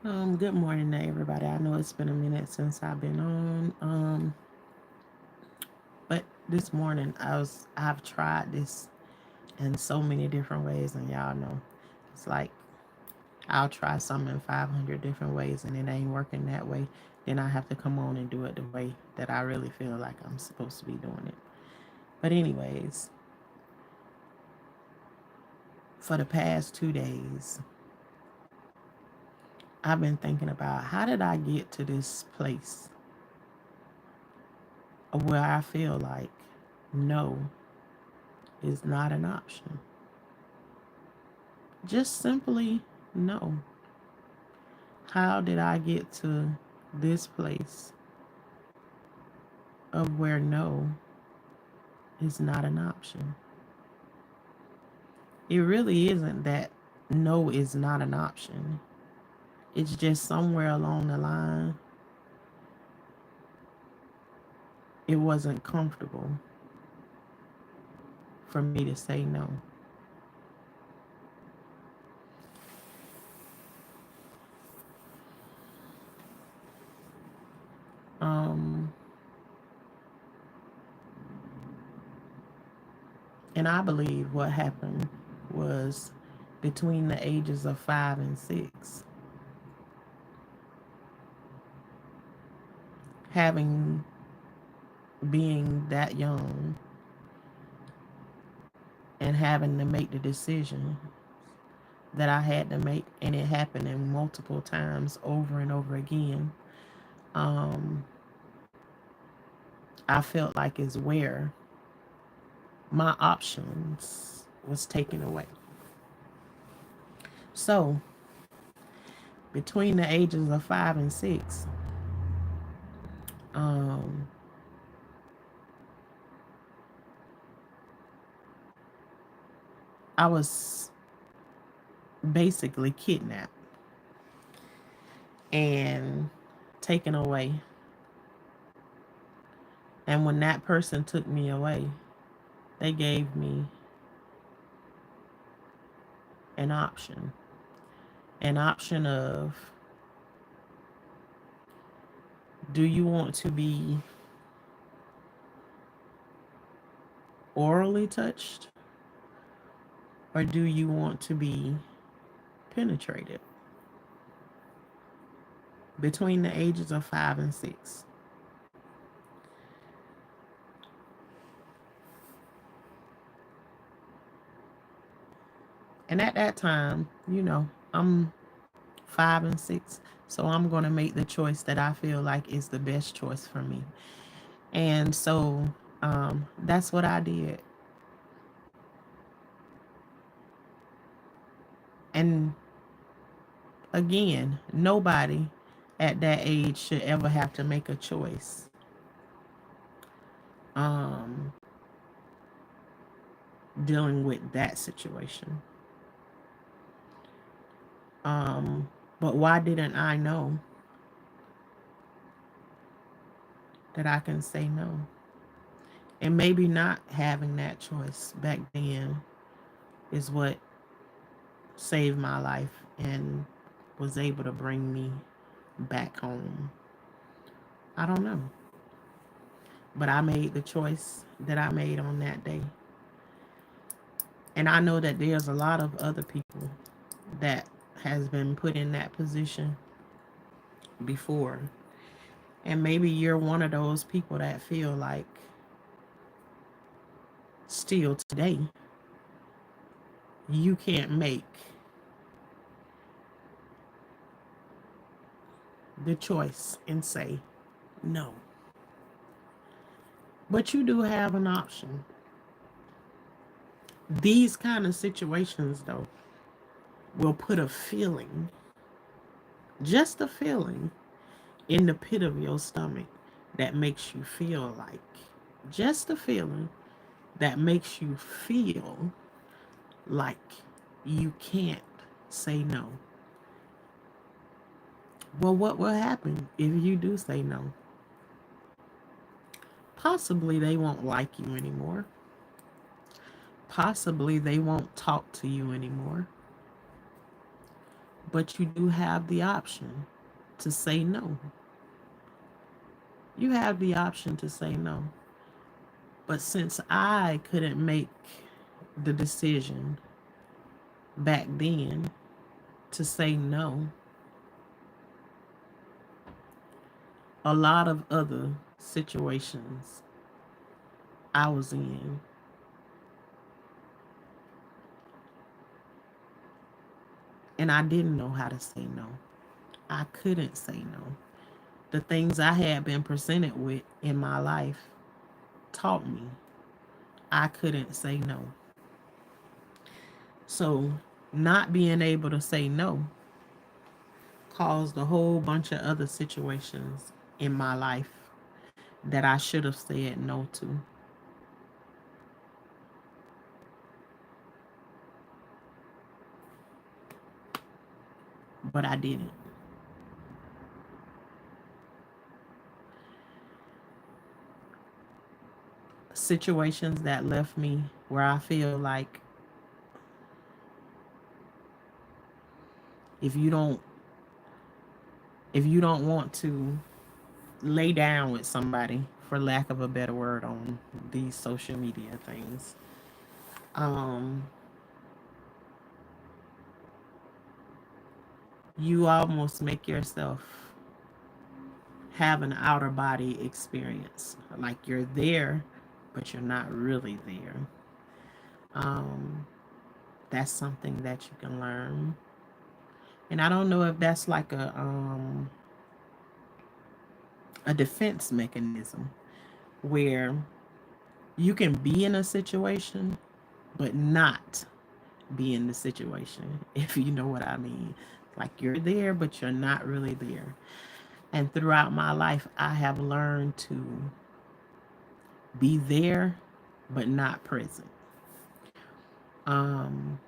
Good morning to everybody. I know it's been a minute since I've been on. But this morning I've tried this in so many different ways, and y'all know it's like I'll try something in 500 different ways and it ain't working that way. Then I have to come on and do it the way that I really feel like I'm supposed to be doing it. But anyways, for the past 2 days, I've been thinking about how did I get to this place where I feel like no is not an option. Just simply no. How did I get to this place of where no is not an option? It really isn't that no is not an option. It's just somewhere along the line, it wasn't comfortable for me to say no. Um, and I believe what happened was between the ages of 5 and 6, having being that young and having to make the decision that I had to make, and it happened in multiple times over and over again. Um, I felt like is where my options was taken away. So between the ages of 5 and 6, um, I was basically kidnapped and taken away. And when that person took me away, they gave me an option. An option of, do you want to be orally touched or do you want to be penetrated? Between the ages of 5 and 6. And at that time, I'm 5 and 6. So I'm going to make the choice that I feel like is the best choice for me. And so that's what I did. And again, nobody at that age should ever have to make a choice um, dealing with that situation. But why didn't I know that I can say no? And maybe not having that choice back then is what saved my life and was able to bring me back home. I don't know. But I made the choice that I made on that day. And I know that there's a lot of other people that has been put in that position before. And maybe you're one of those people that feel like still today you can't make the choice and say no. But you do have an option. These kind of situations, though, will put a feeling, just a feeling, in the pit of your stomach that makes you feel like, just a feeling that makes you feel like you can't say no. Well, what will happen if you do say no? Possibly they won't like you anymore. Possibly they won't talk to you anymore. But you do have the option to say no. You have the option to say no. But since I couldn't make the decision back then to say no, a lot of other situations I was in, and I didn't know how to say no. I couldn't say no. The things I had been presented with in my life taught me I couldn't say no. So, not being able to say no caused a whole bunch of other situations in my life that I should have said no to, but I didn't. Situations that left me where I feel like if you don't if you don't want to lay down with somebody, for lack of a better word, on these social media things, um you almost make yourself have an outer body experience, like you're there but you're not really there. um that's something that you can learn, and I don't know if that's like a defense mechanism where you can be in a situation but not be in the situation, if you know what I mean. Like you're there but you're not really there. And throughout my life I have learned to be there but not present. um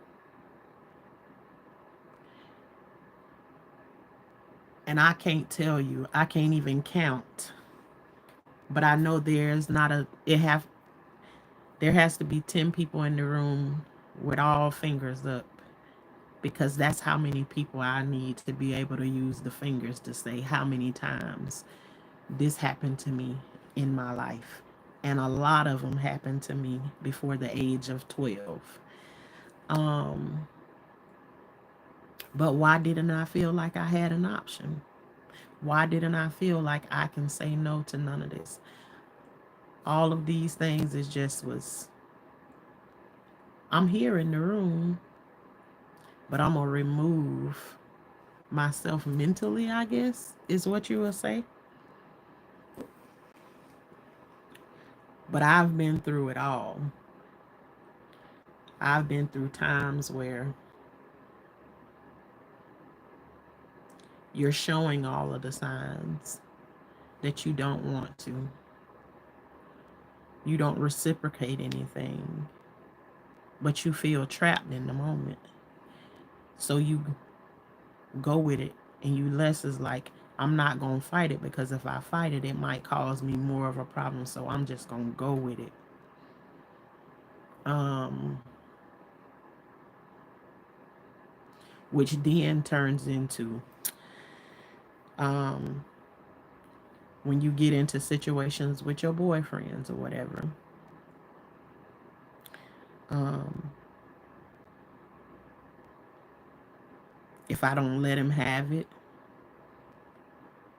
and I can't tell you, I can't even count, but I know there's not a it have there has to be 10 people in the room with all fingers up, because that's how many people I need to be able to use the fingers to say how many times this happened to me in my life. And a lot of them happened to me before the age of 12. Um, but why didn't I feel like I had an option? Why didn't I feel like I can say no to none of this? All of these things is just was, I'm here in the room, but I'm gonna remove myself mentally, I guess, is what you would say. But I've been through it all. I've been through times where you're showing all of the signs that you don't want to. You don't reciprocate anything, but you feel trapped in the moment. So you go with it, and you less is like, I'm not going to fight it, because if I fight it, it might cause me more of a problem. So I'm just going to go with it. Um, which then turns into um, when you get into situations with your boyfriends or whatever. Um, if I don't let him have it,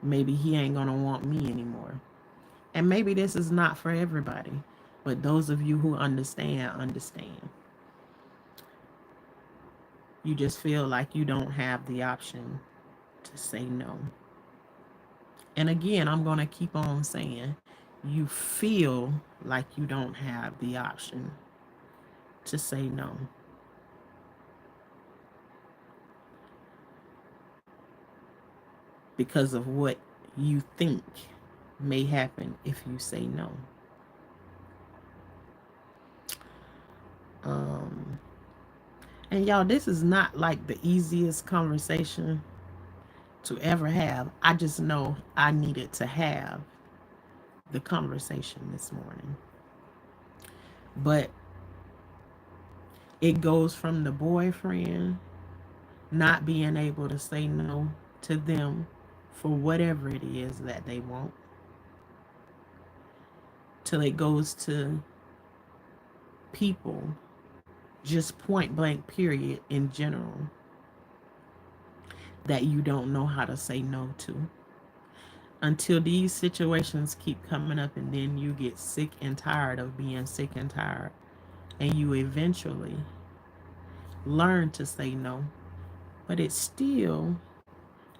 maybe he ain't gonna want me anymore. And maybe this is not for everybody, but those of you who understand, understand. You just feel like you don't have the option to say no. And again, I'm gonna keep on saying, you feel like you don't have the option to say no. Because of what you think may happen if you say no. Um, and y'all, this is not like the easiest conversation to ever have. I just know I needed to have the conversation this morning. But it goes from the boyfriend not being able to say no to them for whatever it is that they want, till it goes to people, just point blank, period, in general, that you don't know how to say no to. Until these situations keep coming up, and then you get sick and tired of being sick and tired, and you eventually learn to say no, but it still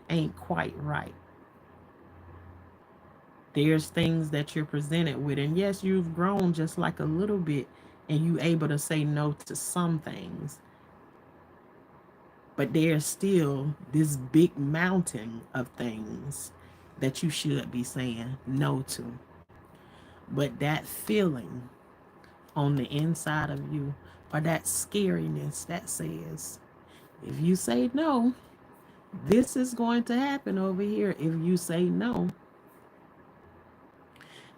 ain't quite right. There's things that you're presented with, and yes, you've grown just like a little bit, and you able to say no to some things, but there's still this big mountain of things that you should be saying no to. But that feeling on the inside of you, or that scariness that says, if you say no, this is going to happen over here if you say no.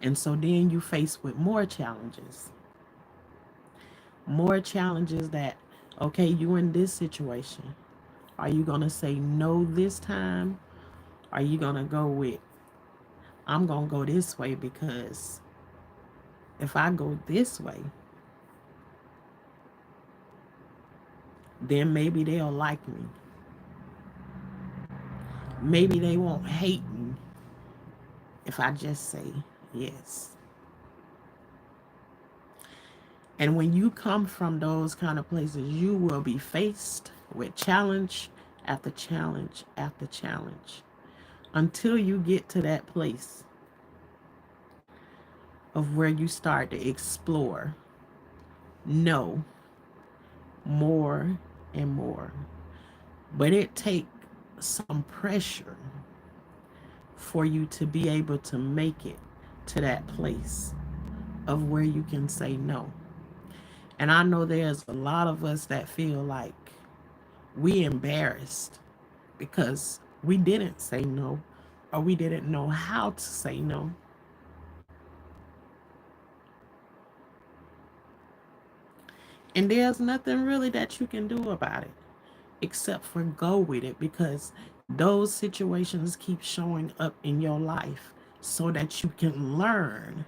And so then you face with more challenges that, okay, you in this situation. Are you going to say no this time? Are you going to go with, I'm going to go this way, because if I go this way, then maybe they'll like me. Maybe they won't hate me if I just say yes. And when you come from those kind of places, you will be faced with challenge after challenge after challenge, until you get to that place of where you start to explore no more and more. But it takes some pressure for you to be able to make it to that place of where you can say no. And I know there's a lot of us that feel like we embarrassed because we didn't say no, or we didn't know how to say no. And there's nothing really that you can do about it except for go with it, because those situations keep showing up in your life so that you can learn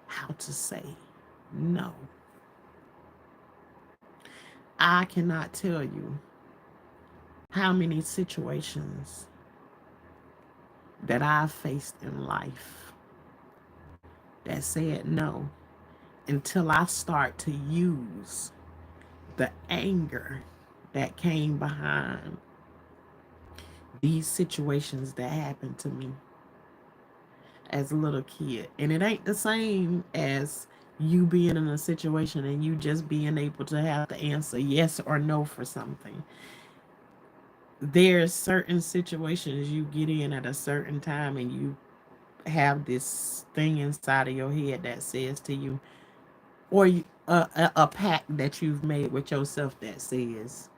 how to say no. I cannot tell you how many situations that I've faced in life that said no, until I start to use the anger that came behind these situations that happened to me as a little kid. And it ain't the same as you being in a situation and you just being able to have to answer yes or no for something. There's certain situations you get in at a certain time, and you have this thing inside of your head that says to you, or a pact that you've made with yourself that says,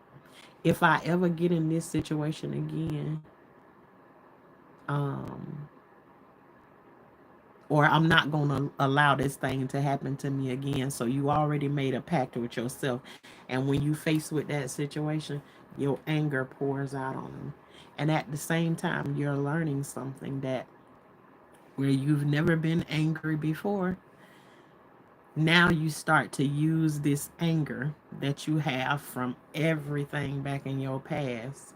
if I ever get in this situation again, um, or I'm not going to allow this thing to happen to me again. So you already made a pact with yourself. And when you face with that situation, your anger pours out on them. And at the same time, you're learning something that where you've never been angry before, now you start to use this anger that you have from everything back in your past.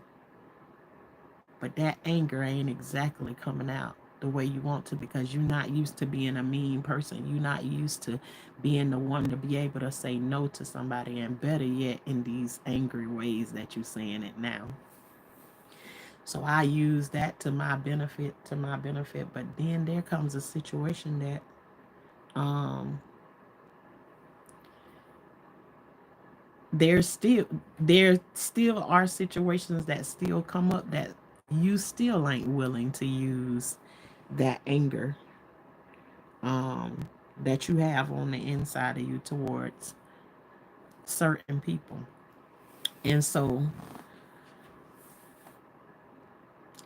But that anger ain't exactly coming out the way you want to, because you're not used to being a mean person. You're not used to being the one to be able to say no to somebody, and better yet, in these angry ways that you're saying it now. So I use that to my benefit. But then there comes a situation that um there's still there still are situations that still come up that you still ain't willing to use that anger um that you have on the inside of you towards certain people. And so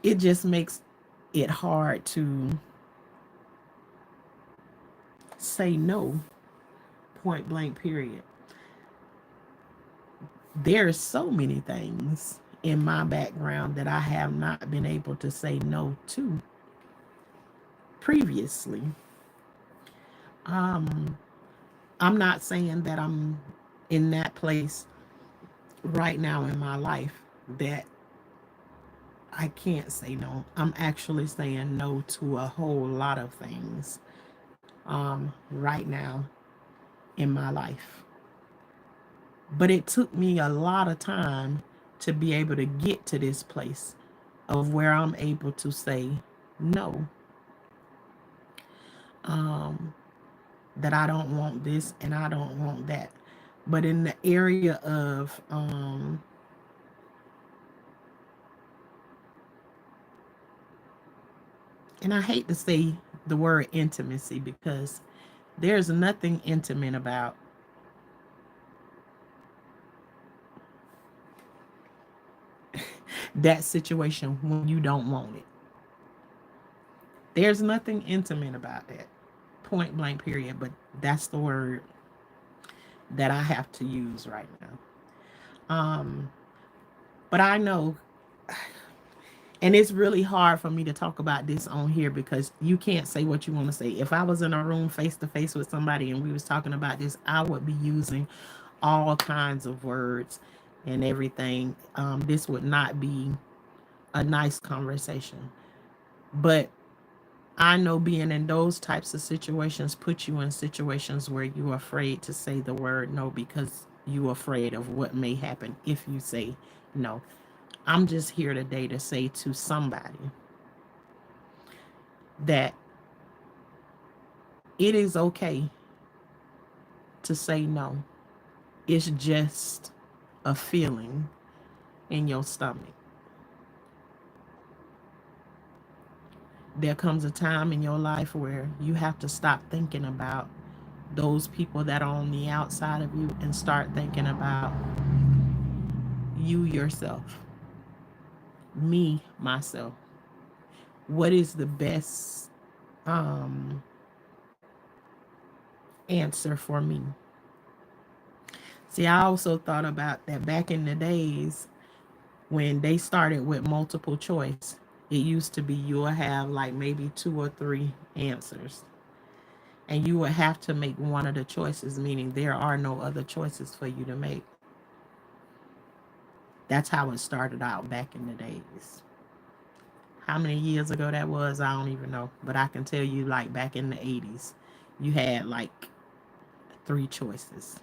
it just makes it hard to say no, point blank, period. There are so many things in my background that I have not been able to say no to previously. Um, I'm not saying that I'm in that place right now in my life that I can't say no. I'm actually saying no to a whole lot of things right now in my life. But it took me a lot of time to be able to get to this place of where I'm able to say no. Um, that I don't want this and I don't want that. But in the area of and I hate to say the word intimacy because there's nothing intimate about that situation when you don't want it. There's nothing intimate about that. Point blank, period. But that's the word that I have to use right now. But I know, and it's really hard for me to talk about this on here because you can't say what you want to say. If I was in a room face to face with somebody and we was talking about this, I would be using all kinds of words and everything. This would not be a nice conversation. But I know being in those types of situations put you in situations where you're afraid to say the word no because you're afraid of what may happen if you say no. I'm just here today to say to somebody that it is okay to say no. It's just a feeling in your stomach. There comes a time in your life where you have to stop thinking about those people that are on the outside of you and start thinking about you yourself, me, myself. What is the best um, answer for me? See, I also thought about that back in the days when they started with multiple choice. It used to be you'll have like maybe 2 or 3 answers, and you would have to make one of the choices, meaning there are no other choices for you to make. That's how it started out back in the days. How many years ago that was, I don't even know. But I can tell you, like back in the 80s, you had like 3 choices.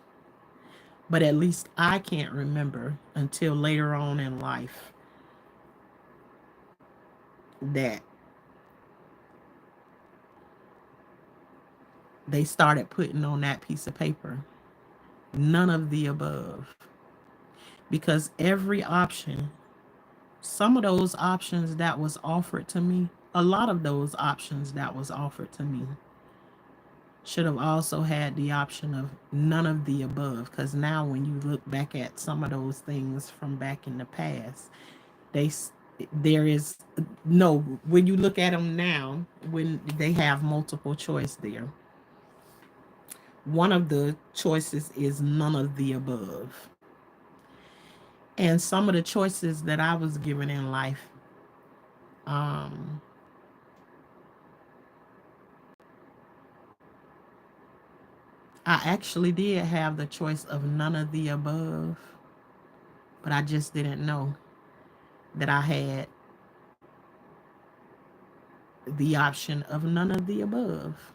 But at least I can't remember until later on in life that they started putting on that piece of paper none of the above. Because every option, some of those options that was offered to me, a lot of those options that was offered to me should have also had the option of none of the above. Because now when you look back at some of those things from back in the past, they there is no, when you look at them now, when they have multiple choice there, one of the choices is none of the above. And some of the choices that I was given in life, um, I actually did have the choice of none of the above, but I just didn't know that I had the option of none of the above.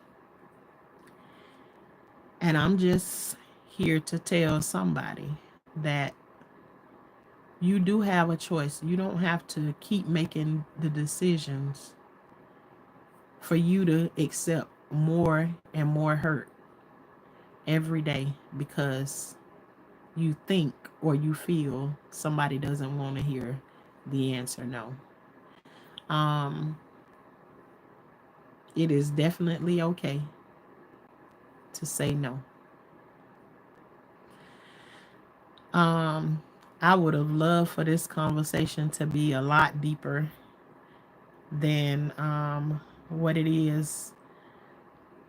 And I'm just here to tell somebody that you do have a choice. You don't have to keep making the decisions for you to accept more and more hurt every day because you think or you feel somebody doesn't want to hear the answer no. Um, it is definitely okay to say no. Um, I would have loved for this conversation to be a lot deeper than what it is.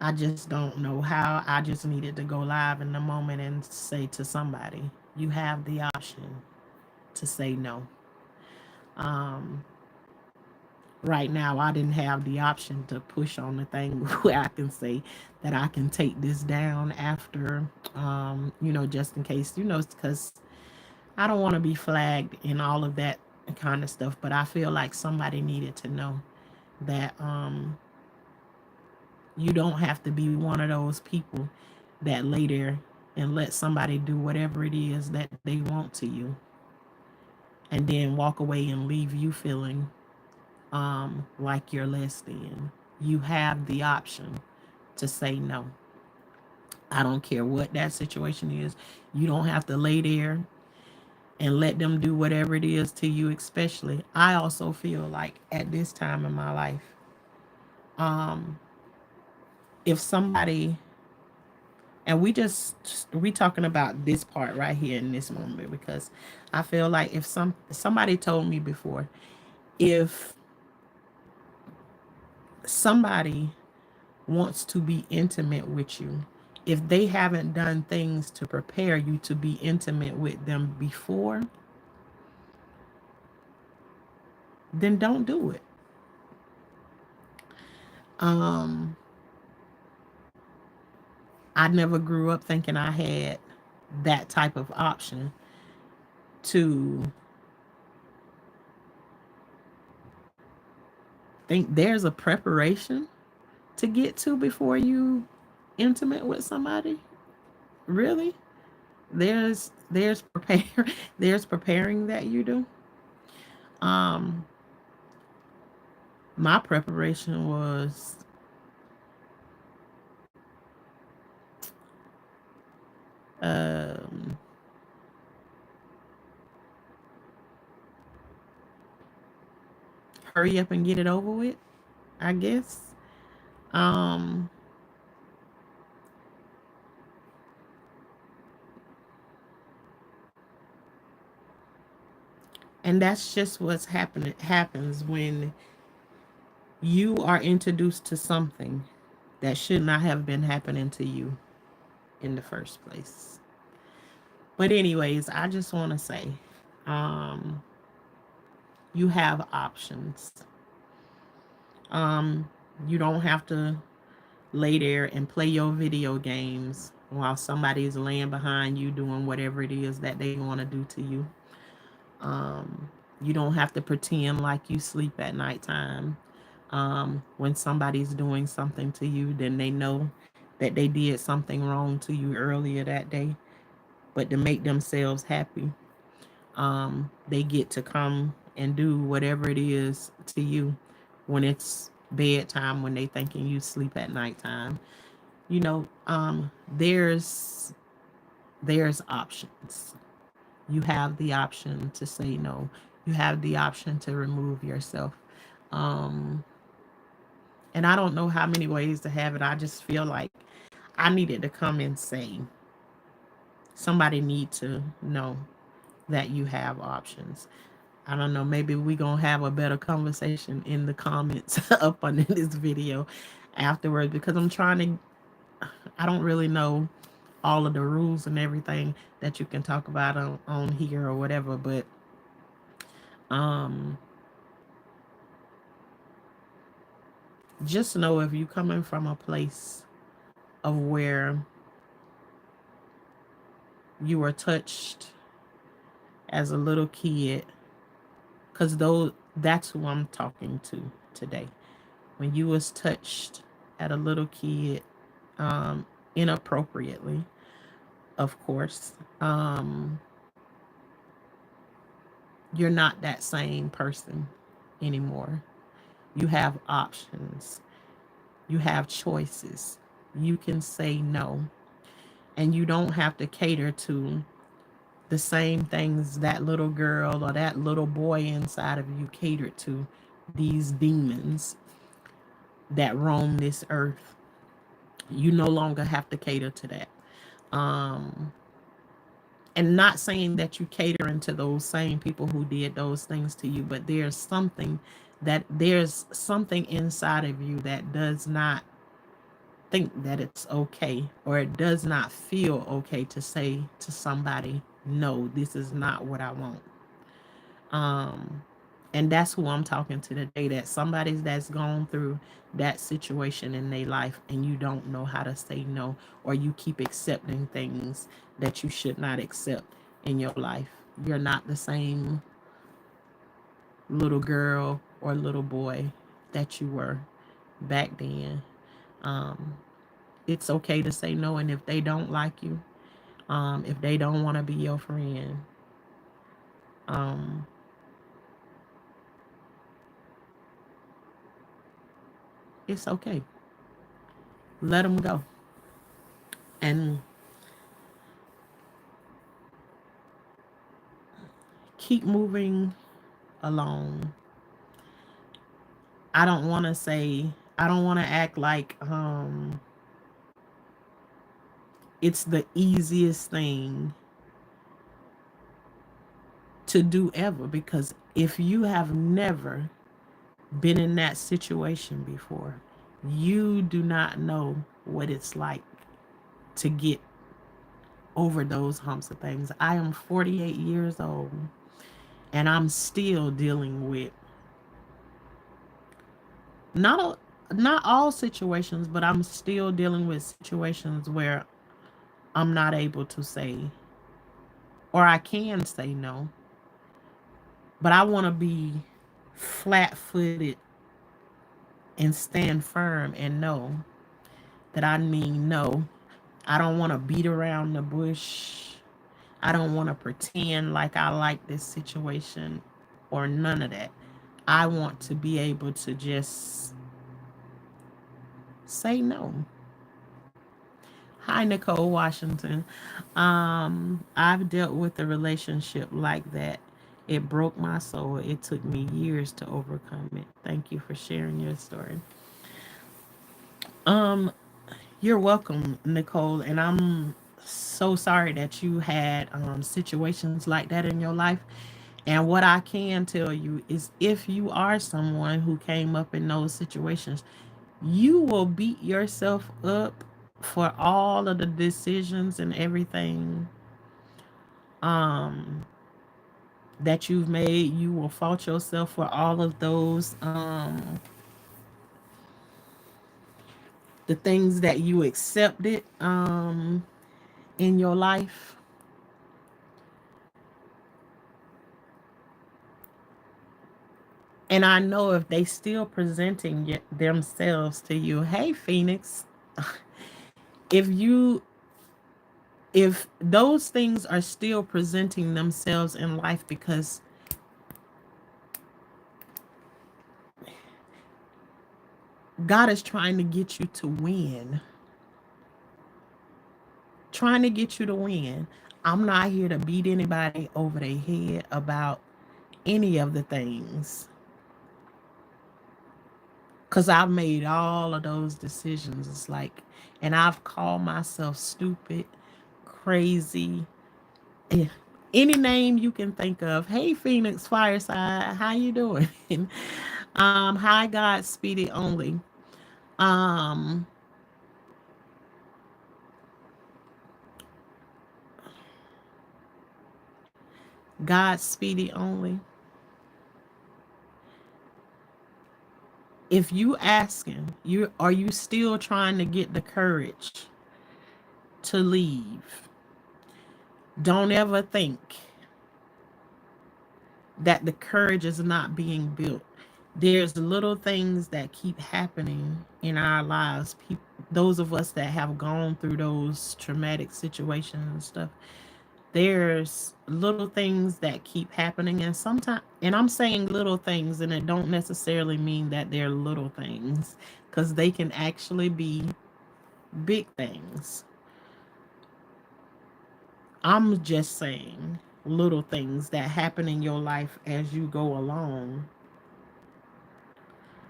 I just don't know how. I just needed to go live in the moment and say to somebody, you have the option to say no. Um, right now, I didn't have the option to push on the thing where I can say that I can take this down after, just in case, because I don't want to be flagged and all of that kind of stuff. But I feel like somebody needed to know that you don't have to be one of those people that lay there and let somebody do whatever it is that they want to you and then walk away and leave you feeling like you're less than. You have the option to say no. I don't care what that situation is. You don't have to lay there and let them do whatever it is to you, especially. I also feel like at this time in my life, um, if somebody, and we talking about this part right here in this moment, because I feel like if somebody told me before, if somebody wants to be intimate with you, if they haven't done things to prepare you to be intimate with them before, then don't do it. Um, I never grew up thinking I had that type of option to think there's a preparation to get to before you intimate with somebody. Really? There's prepare there's preparing that you do. Um my preparation was um hurry up and get it over with, I guess. Um and that's just what's happening happens when you are introduced to something that should not have been happening to you in the first place. But anyways, I just want to say um you have options. Um you don't have to lay there and play your video games while somebody's laying behind you doing whatever it is that they want to do to you. Um, you don't have to pretend like you sleep at nighttime. When somebody's doing something to you, then they know that they did something wrong to you earlier that day. But to make themselves happy, they get to come and do whatever it is to you when it's bedtime, when they thinking you sleep at nighttime. There's options. You have the option to say no. You have the option to remove yourself. um and I don't know how many ways to have it. I just feel like I needed to come and say, somebody need to know that you have options. I don't know, maybe we gonna have a better conversation in the comments up under this video afterwards, because I don't really know all of the rules and everything that you can talk about on here or whatever. But um just know, if you coming from a place of where you were touched as a little kid, because though that's who I'm talking to today. When you was touched at a little kid, inappropriately, of course, you're not that same person anymore. You have options. You have choices. You can say no. And you don't have to cater to the same things that little girl or that little boy inside of you catered to, these demons that roam this earth. You no longer have to cater to that. Um, and not saying that you catering to those same people who did those things to you, but there's something inside of you that does not think that it's okay, or it does not feel okay to say to somebody, no, this is not what I want. um And that's who I'm talking to today. That somebody that's gone through that situation in their life and you don't know how to say no, or you keep accepting things that you should not accept in your life. You're not the same little girl or little boy that you were back then. Um, it's okay to say no, and if they don't like you, if they don't want to be your friend, um, it's okay. Let them go and keep moving along. I don't want to say, I don't want to act like it's the easiest thing to do ever, because if you have never been in that situation before, you do not know what it's like to get over those humps of things. I am 48 years old and I'm still dealing with not not all situations, but I'm still dealing with situations where I'm not able to say, or I can say no, but I want to be flat-footed and stand firm and know that I mean no. I don't want to beat around the bush. I don't want to pretend like I like this situation or none of that. I want to be able to just say no. Hi, Nicole Washington. I've dealt with a relationship like that. It broke my soul. It took me years to overcome it. Thank you for sharing your story. Um, you're welcome, Nicole, and I'm so sorry that you had situations like that in your life. And what I can tell you is, if you are someone who came up in those situations, you will beat yourself up for all of the decisions and everything um that you've made. You will fault yourself for all of those the things that you accepted in your life. And I know if they still presenting themselves to you, hey Phoenix, if you if those things are still presenting themselves in life, because God is trying to get you to win, trying to get you to win. I'm not here to beat anybody over their head about any of the things, because I've made all of those decisions. It's like, and I've called myself stupid, crazy, eh, any name you can think of. Hey Phoenix Fireside, how you doing? Hi God Speedy Only. Um God Speedy Only. If you asking, you are you still trying to get the courage to leave? Don't ever think that the courage is not being built. There's little things that keep happening in our lives. Those of us that have gone through those traumatic situations and stuff, there's little things that keep happening, and sometimes, and I'm saying little things, and it don't necessarily mean that they're little things, because they can actually be big things. I'm just saying little things that happen in your life as you go along,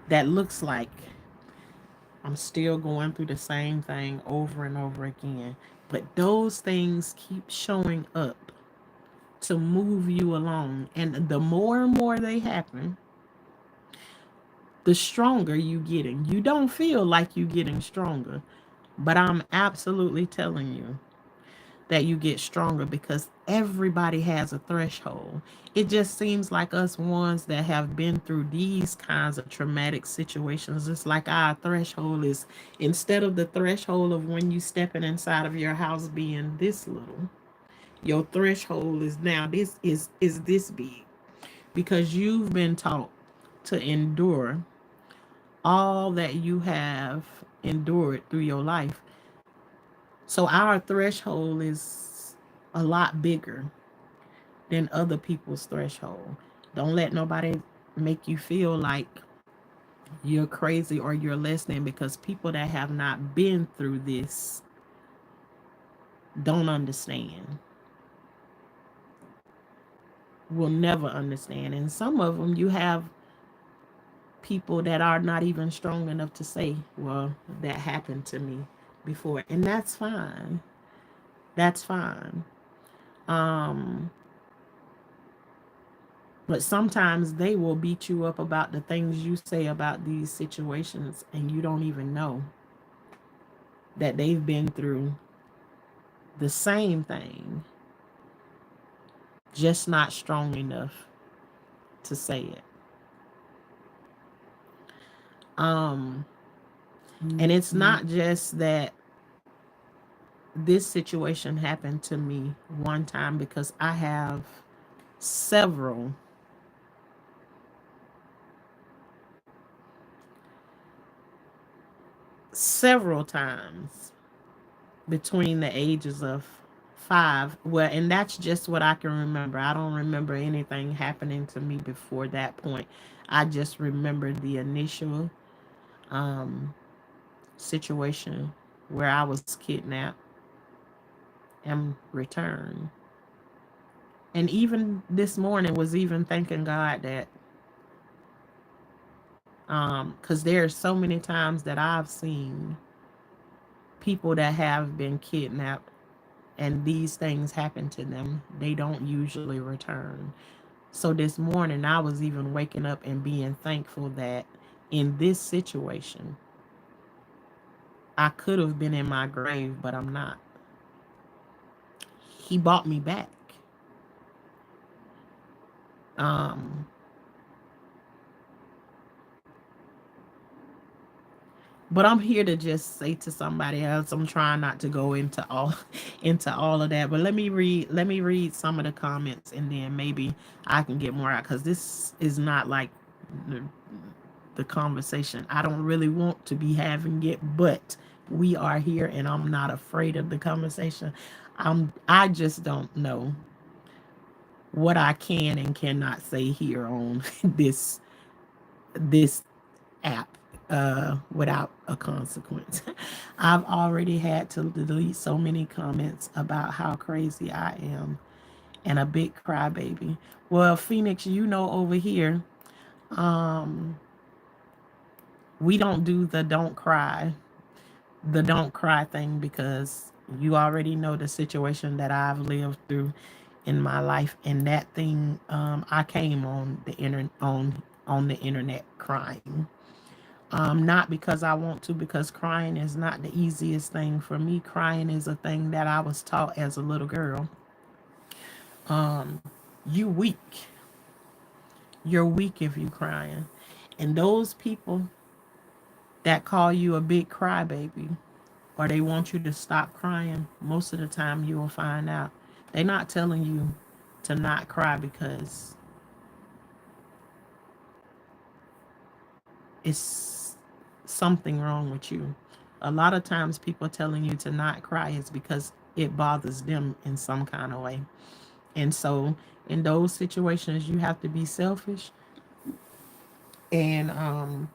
that looks like I'm still going through the same thing over and over again. But those things keep showing up to move you along. And the more and more they happen, the stronger you getting. You don't feel like you getting stronger, but I'm absolutely telling you that you get stronger, because everybody has a threshold. It just seems like us ones that have been through these kinds of traumatic situations, it's like our threshold is, instead of the threshold of when you stepping inside of your house being this little, your threshold is now this is this big, because you've been taught to endure all that you have endured through your life. So our threshold is a lot bigger than other people's threshold. Don't let nobody make you feel like you're crazy or you're less than, because people that have not been through this don't understand, will never understand. And some of them, you have people that are not even strong enough to say, well, that happened to me before. And that's fine. That's fine. Um, but sometimes they will beat you up about the things you say about these situations, and you don't even know that they've been through the same thing, just not strong enough to say it. Um, and it's not just that this situation happened to me one time, because I have several times between the ages of 5. Well, and that's just what I can remember. I don't remember anything happening to me before that point. I just remember the initial um, situation where I was kidnapped and returned. And even this morning was even thanking God that, because there are so many times that I've seen people that have been kidnapped and these things happen to them, they don't usually return. So this morning, I was even waking up and being thankful that in this situation, I could have been in my grave, but I'm not. He brought me back. Um, but I'm here to just say to somebody else, I'm trying not to go into all into all of that. But let me read some of the comments, and then maybe I can get more out, because this is not like the, the conversation I don't really want to be having it, but we are here and I'm not afraid of the conversation. I just don't know what I can and cannot say here on this app without a consequence. I've already had to delete so many comments about how crazy I am and a big crybaby. Well, Phoenix, over here, um, we don't do the don't cry thing, because you already know the situation that I've lived through in my life, and that thing, I came on the internet crying. Not because I want to, because crying is not the easiest thing for me. Crying is a thing that I was taught as a little girl. Um, you weak. You're weak if you crying. And those people that call you a big crybaby, or they want you to stop crying, most of the time you will find out they're not telling you to not cry because it's something wrong with you. A lot of times people telling you to not cry is because it bothers them in some kind of way. And so in those situations you have to be selfish and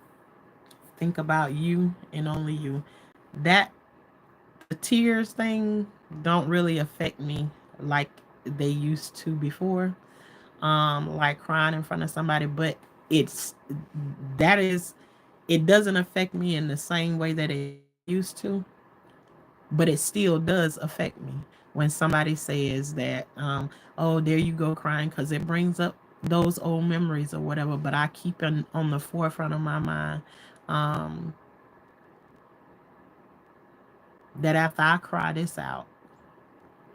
think about you and only you. That the tears thing don't really affect me like they used to before. Like crying in front of somebody, but it's that is it doesn't affect me in the same way that it used to, but it still does affect me when somebody says that, oh, there you go crying, because it brings up those old memories or whatever. But I keep it on the forefront of my mind, um, that after I cry this out,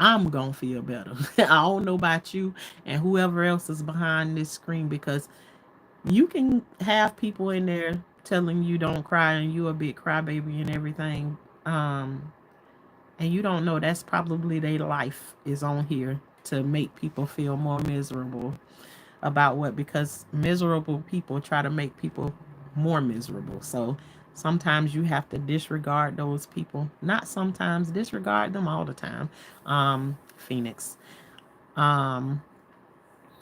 I'm gonna feel better. I don't know about you and whoever else is behind this screen, because you can have people in there telling you don't cry and you a big crybaby and everything. Um, and you don't know that's probably their life is on here to make people feel more miserable about what, because miserable people try to make people more miserable. So sometimes you have to disregard those people. Not sometimes, disregard them all the time. Phoenix. Um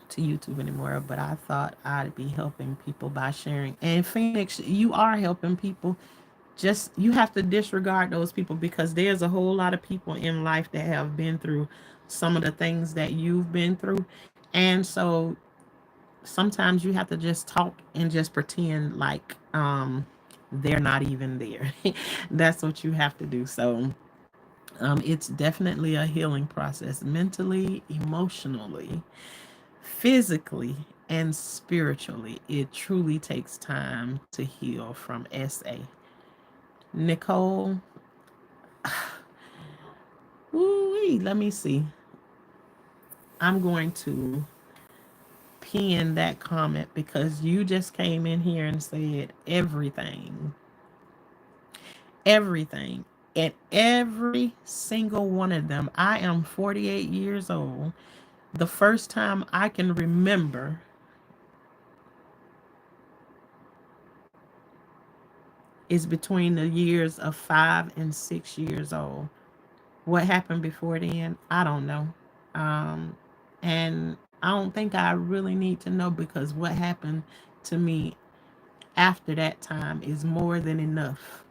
to YouTube anymore, but I thought I'd be helping people by sharing. And Phoenix, you are helping people. Just you have to disregard those people, because there's a whole lot of people in life that have been through some of the things that you've been through. And so sometimes you have to just talk and just pretend like they're not even there. That's what you have to do. So it's definitely a healing process, mentally, emotionally, physically, and spiritually. It truly takes time to heal from SA. Nicole, ooh, let me see. I'm going to pin that comment because you just came in here and said everything. Everything. And every single one of them. I am 48 years old. The first time I can remember is between the years of 5 and 6 years old. What happened before then, I don't know. And I don't think I really need to know, because what happened to me after that time is more than enough.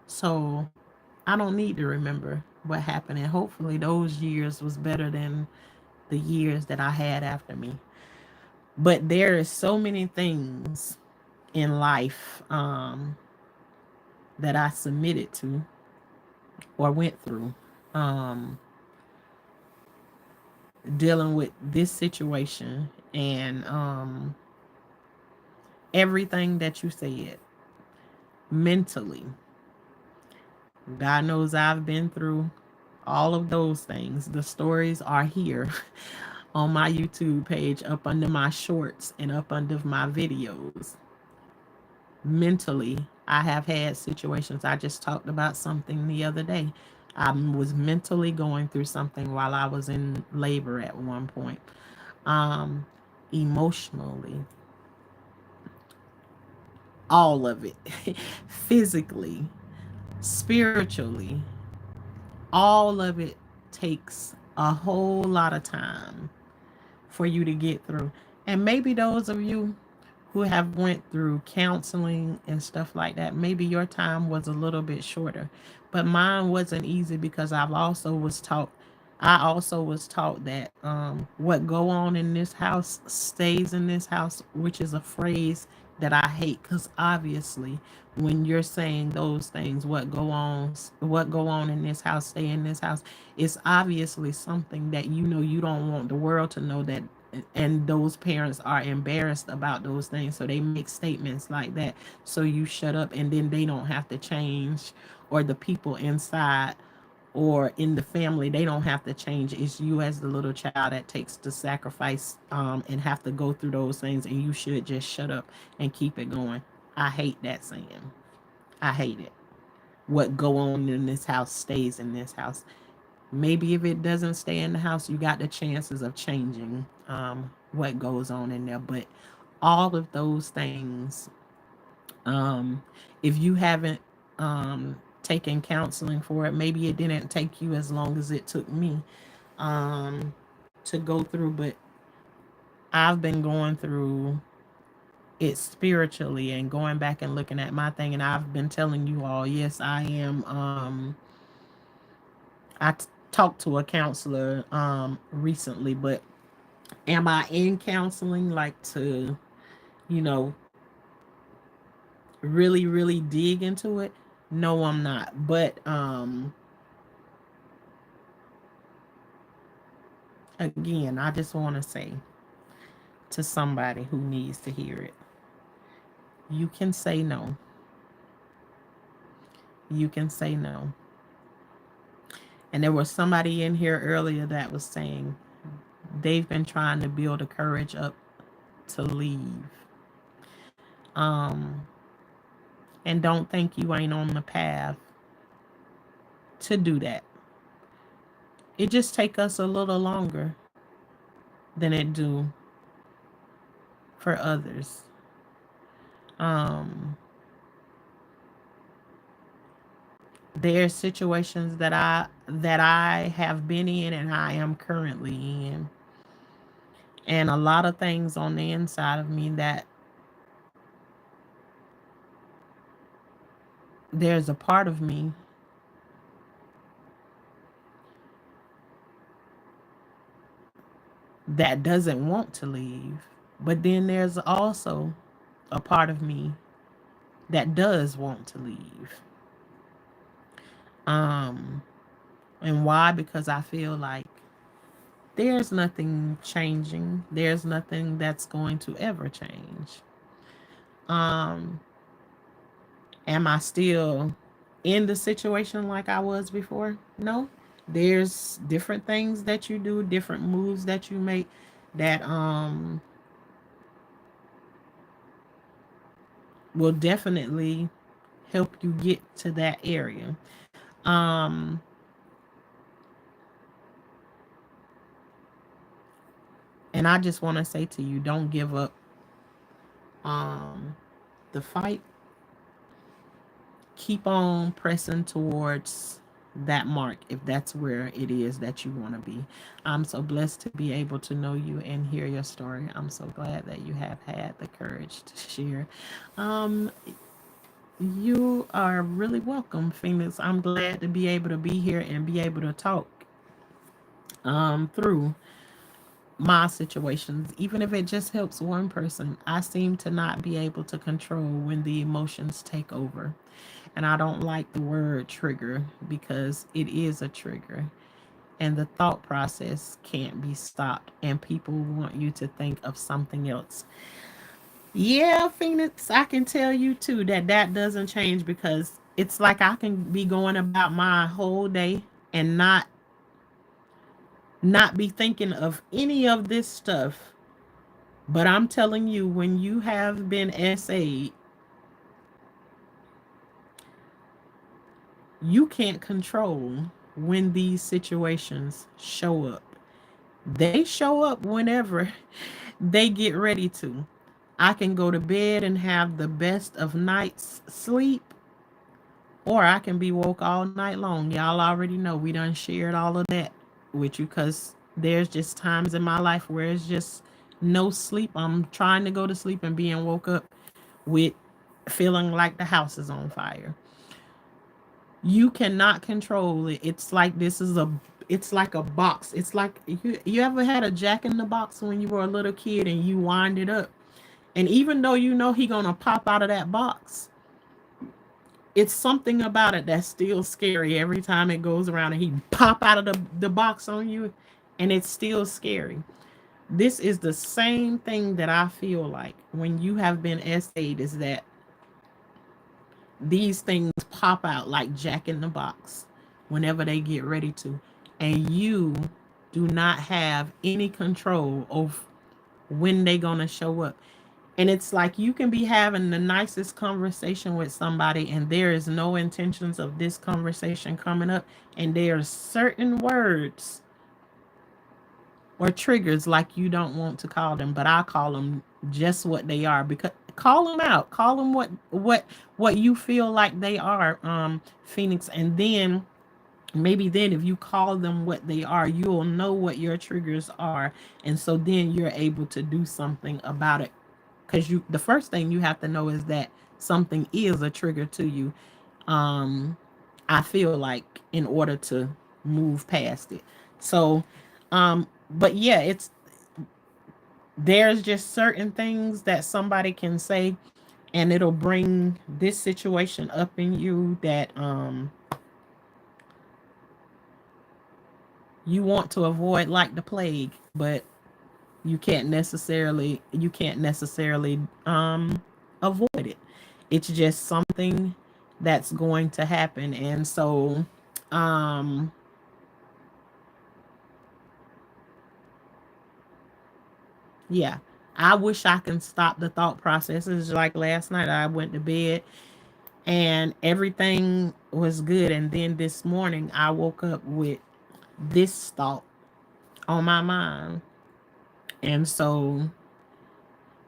So I don't need to remember what happened, and hopefully those years was better than the years that I had after me. But there is so many things in life that I submitted to or went through, um, dealing with this situation, and everything that you said mentally. God knows I've been through all of those things. The stories are here on my YouTube page, up under my shorts and up under my videos. Mentally, I have had situations. I just talked about something the other day. I was mentally going through something while I was in labor at one point. Um, Emotionally, all of it. Physically, spiritually, all of it takes a whole lot of time for you to get through. And maybe those of you who have went through counseling and stuff like that, maybe your time was a little bit shorter. But mine wasn't easy, because I also was taught that what go on in this house stays in this house, which is a phrase that I hate, because obviously when you're saying those things, what go on in this house stay in this house, it's obviously something that you don't want the world to know, that and those parents are embarrassed about those things, so they make statements like that, so you shut up, and then they don't have to change, or the people inside or in the family, they don't have to change. It's you as the little child that takes the sacrifice and have to go through those things, and you should just shut up and keep it going. I hate that saying. I hate it. What go on in this house stays in this house. Maybe if it doesn't stay in the house, you got the chances of changing what goes on in there. But all of those things, um, if you haven't taken counseling for it, maybe it didn't take you as long as it took me um, to go through. But I've been going through it spiritually and going back and looking at my thing. And I've been telling you all, yes, I am. Talked to a counselor recently, but am I in counseling like to, you know, really, really dig into it? No, I'm not. But again, I just want to say to somebody who needs to hear it, you can say no. You can say no. And there was somebody in here earlier that was saying they've been trying to build the courage up to leave. Um, and don't think you ain't on the path to do that. It just take us a little longer than it do for others. Um, there's situations that I have been in and I am currently in, and a lot of things on the inside of me that there's a part of me that doesn't want to leave, but then there's also a part of me that does want to leave. Um, and why? Because I feel like there's nothing changing. There's nothing that's going to ever change. Um, am I still in the situation like I was before? No. There's different things that you do, different moves that you make that will definitely help you get to that area. Um and I just want to say to you, don't give up um the fight. Keep on pressing towards that mark if that's where it is that you want to be. I'm so blessed to be able to know you and hear your story. I'm so glad that you have had the courage to share. Um, you are really welcome, Phoenix. I'm glad to be able to be here and be able to talk through my situations, even if it just helps one person. I seem to not be able to control when the emotions take over. And I don't like the word trigger because it is a trigger. And the thought process can't be stopped. And people want you to think of something else. Yeah, Phoenix, I can tell you too that that doesn't change because it's like I can be going about my whole day and not be thinking of any of this stuff. But I'm telling you, when you have been SA'd, you can't control when these situations show up. They show up whenever they get ready to. I can go to bed and have the best of nights sleep, or I can be woke all night long. Y'all already know we done shared all of that with you because there's just times in my life where it's just no sleep. I'm trying to go to sleep and being woke up with feeling like the house is on fire. You cannot control it. It's like a box. It's like you ever had a jack in the box when you were a little kid and you wind it up. And even though you know he gonna pop out of that box, it's something about it that's still scary every time it goes around and he pop out of the box on you, and it's still scary. This is the same thing that I feel like when you have been SA'd, is that these things pop out like Jack in the Box whenever they get ready to. And you do not have any control of when they gonna show up. And it's like you can be having the nicest conversation with somebody and there is no intentions of this conversation coming up. And there are certain words or triggers, like you don't want to call them, but I call them just what they are, because call them out, call them what you feel like they are, Phoenix. And then maybe then if you call them what they are, you'll know what your triggers are, and so then you're able to do something about it. Because you the first thing you have to know is that something is a trigger to you. um I feel like, in order to move past it. So but yeah, it's there's just certain things that somebody can say and it'll bring this situation up in you that you want to avoid like the plague, but you can't necessarily avoid it. It's just something that's going to happen. And so um Yeah. I wish I can stop the thought processes. Like last night, I went to bed and everything was good. And then this morning, I woke up with this thought on my mind. And so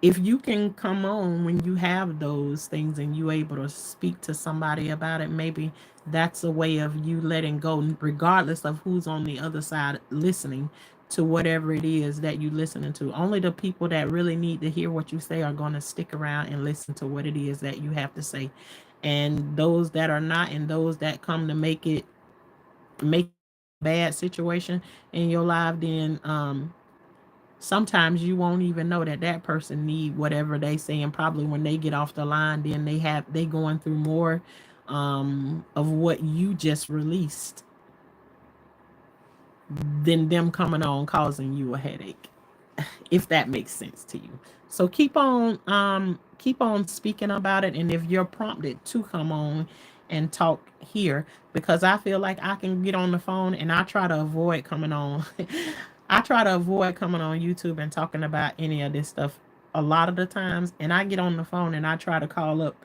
if you can come on when you have those things and you able to speak to somebody about it, maybe that's a way of you letting go, regardless of who's on the other side listening to whatever it is that you listening to. Only the people that really need to hear what you say are going to stick around and listen to what it is that you have to say. And those that are not, and those that come to make a bad situation in your life, then sometimes you won't even know that that person need whatever they say, and probably when they get off the line, then they going through more of what you just released than them coming on causing you a headache, if that makes sense to you. So keep on speaking about it, and if you're prompted to come on and talk here, because I feel like I can get on the phone, and I try to avoid coming on I try to avoid coming on YouTube and talking about any of this stuff a lot of the times, and I get on the phone and I try to call up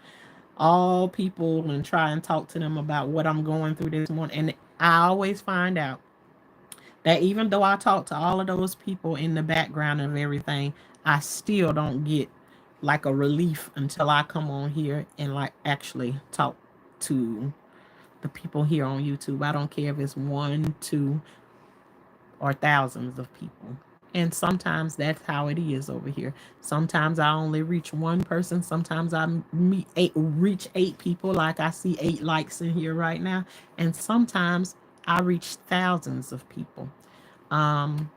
all people and try and talk to them about what I'm going through this morning, and I always find out that even though I talk to all of those people in the background of everything, I still don't get like a relief until I come on here and like actually talk to the people here on YouTube. I don't care if it's one, two, or thousands of people. And sometimes that's how it is over here. Sometimes I only reach one person. Sometimes I reach 8 people, like I see 8 likes in here right now. And sometimes I reach thousands of people. um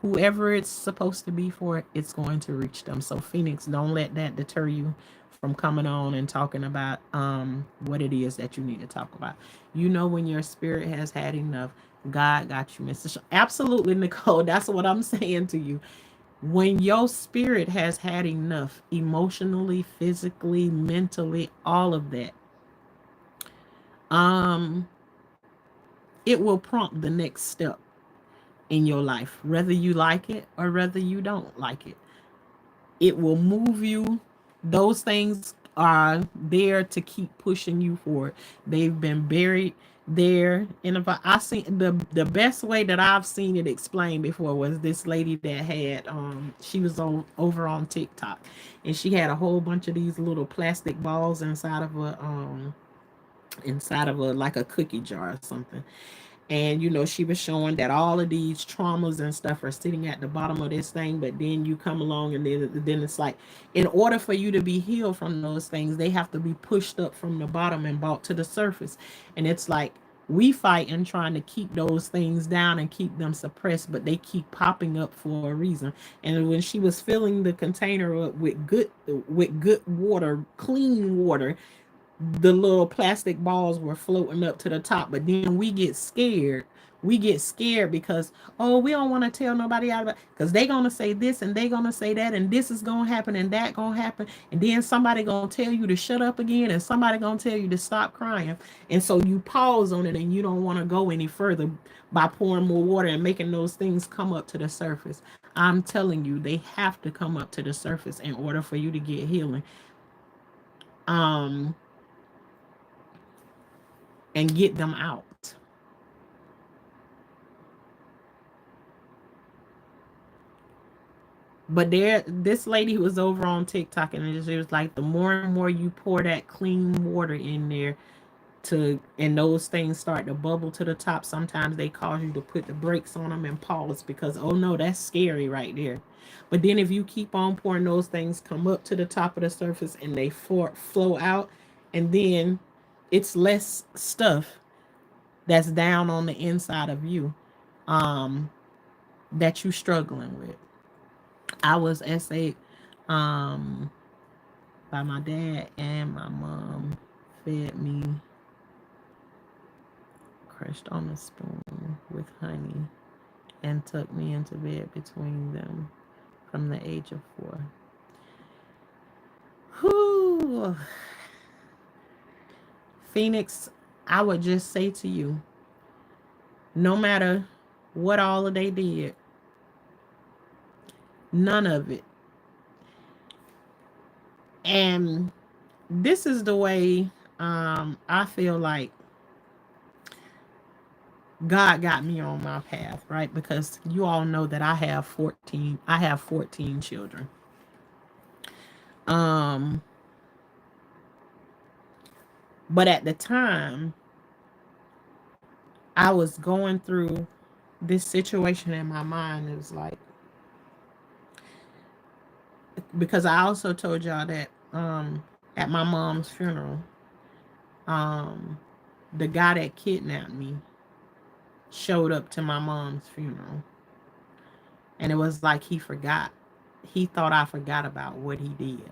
Whoever it's supposed to be for, it's going to reach them. So Phoenix, don't let that deter you from coming on and talking about what it is that you need to talk about. You know, when your spirit has had enough, God got you, Mr. Absolutely, Nicole. That's what I'm saying to you. When your spirit has had enough, emotionally, physically, mentally, all of that, um it will prompt the next step in your life, whether you like it or whether you don't like it. It will move you. Those things are there to keep pushing you forward. They've been buried there. And if I seen the best way that I've seen it explained before was this lady that had she was on over on TikTok, and she had a whole bunch of these little plastic balls inside of a like a cookie jar or something. And you know, she was showing that all of these traumas and stuff are sitting at the bottom of this thing. But then you come along, and then it's like, in order for you to be healed from those things, they have to be pushed up from the bottom and brought to the surface. And it's like, we fight and trying to keep those things down and keep them suppressed, but they keep popping up for a reason. And when she was filling the container up with good water, clean water, the little plastic balls were floating up to the top. But then we get scared. We get scared because, oh, we don't want to tell nobody out about, because they gonna say this and they gonna say that, and this is gonna happen and that gonna happen, and then somebody gonna tell you to shut up again, and somebody gonna tell you to stop crying. And so you pause on it, and you don't want to go any further by pouring more water and making those things come up to the surface. I'm telling you, they have to come up to the surface in order for you to get healing. um and get them out. But this lady who was over on TikTok, and it was like, the more and more you pour that clean water in there, and those things start to bubble to the top, sometimes they cause you to put the brakes on them and pause, because, oh no, that's scary right there. But then if you keep on pouring, those things come up to the top of the surface and they flow out, and then it's less stuff that's down on the inside of you, um, that you struggling with. I was essayed um, by my dad, and my mom fed me crushed on a spoon with honey and tucked me into bed between them from the age of 4. Whew. Phoenix, I would just say to you, no matter what all of they did, none of it And this is the way I feel like God got me on my path, right? Because you all know that I have 14 children. Um but at the time I was going through this situation in my mind. It was like, because I also told y'all that at my mom's funeral, um the guy that kidnapped me showed up to my mom's funeral, and it was like he forgot. He thought I forgot about what he did.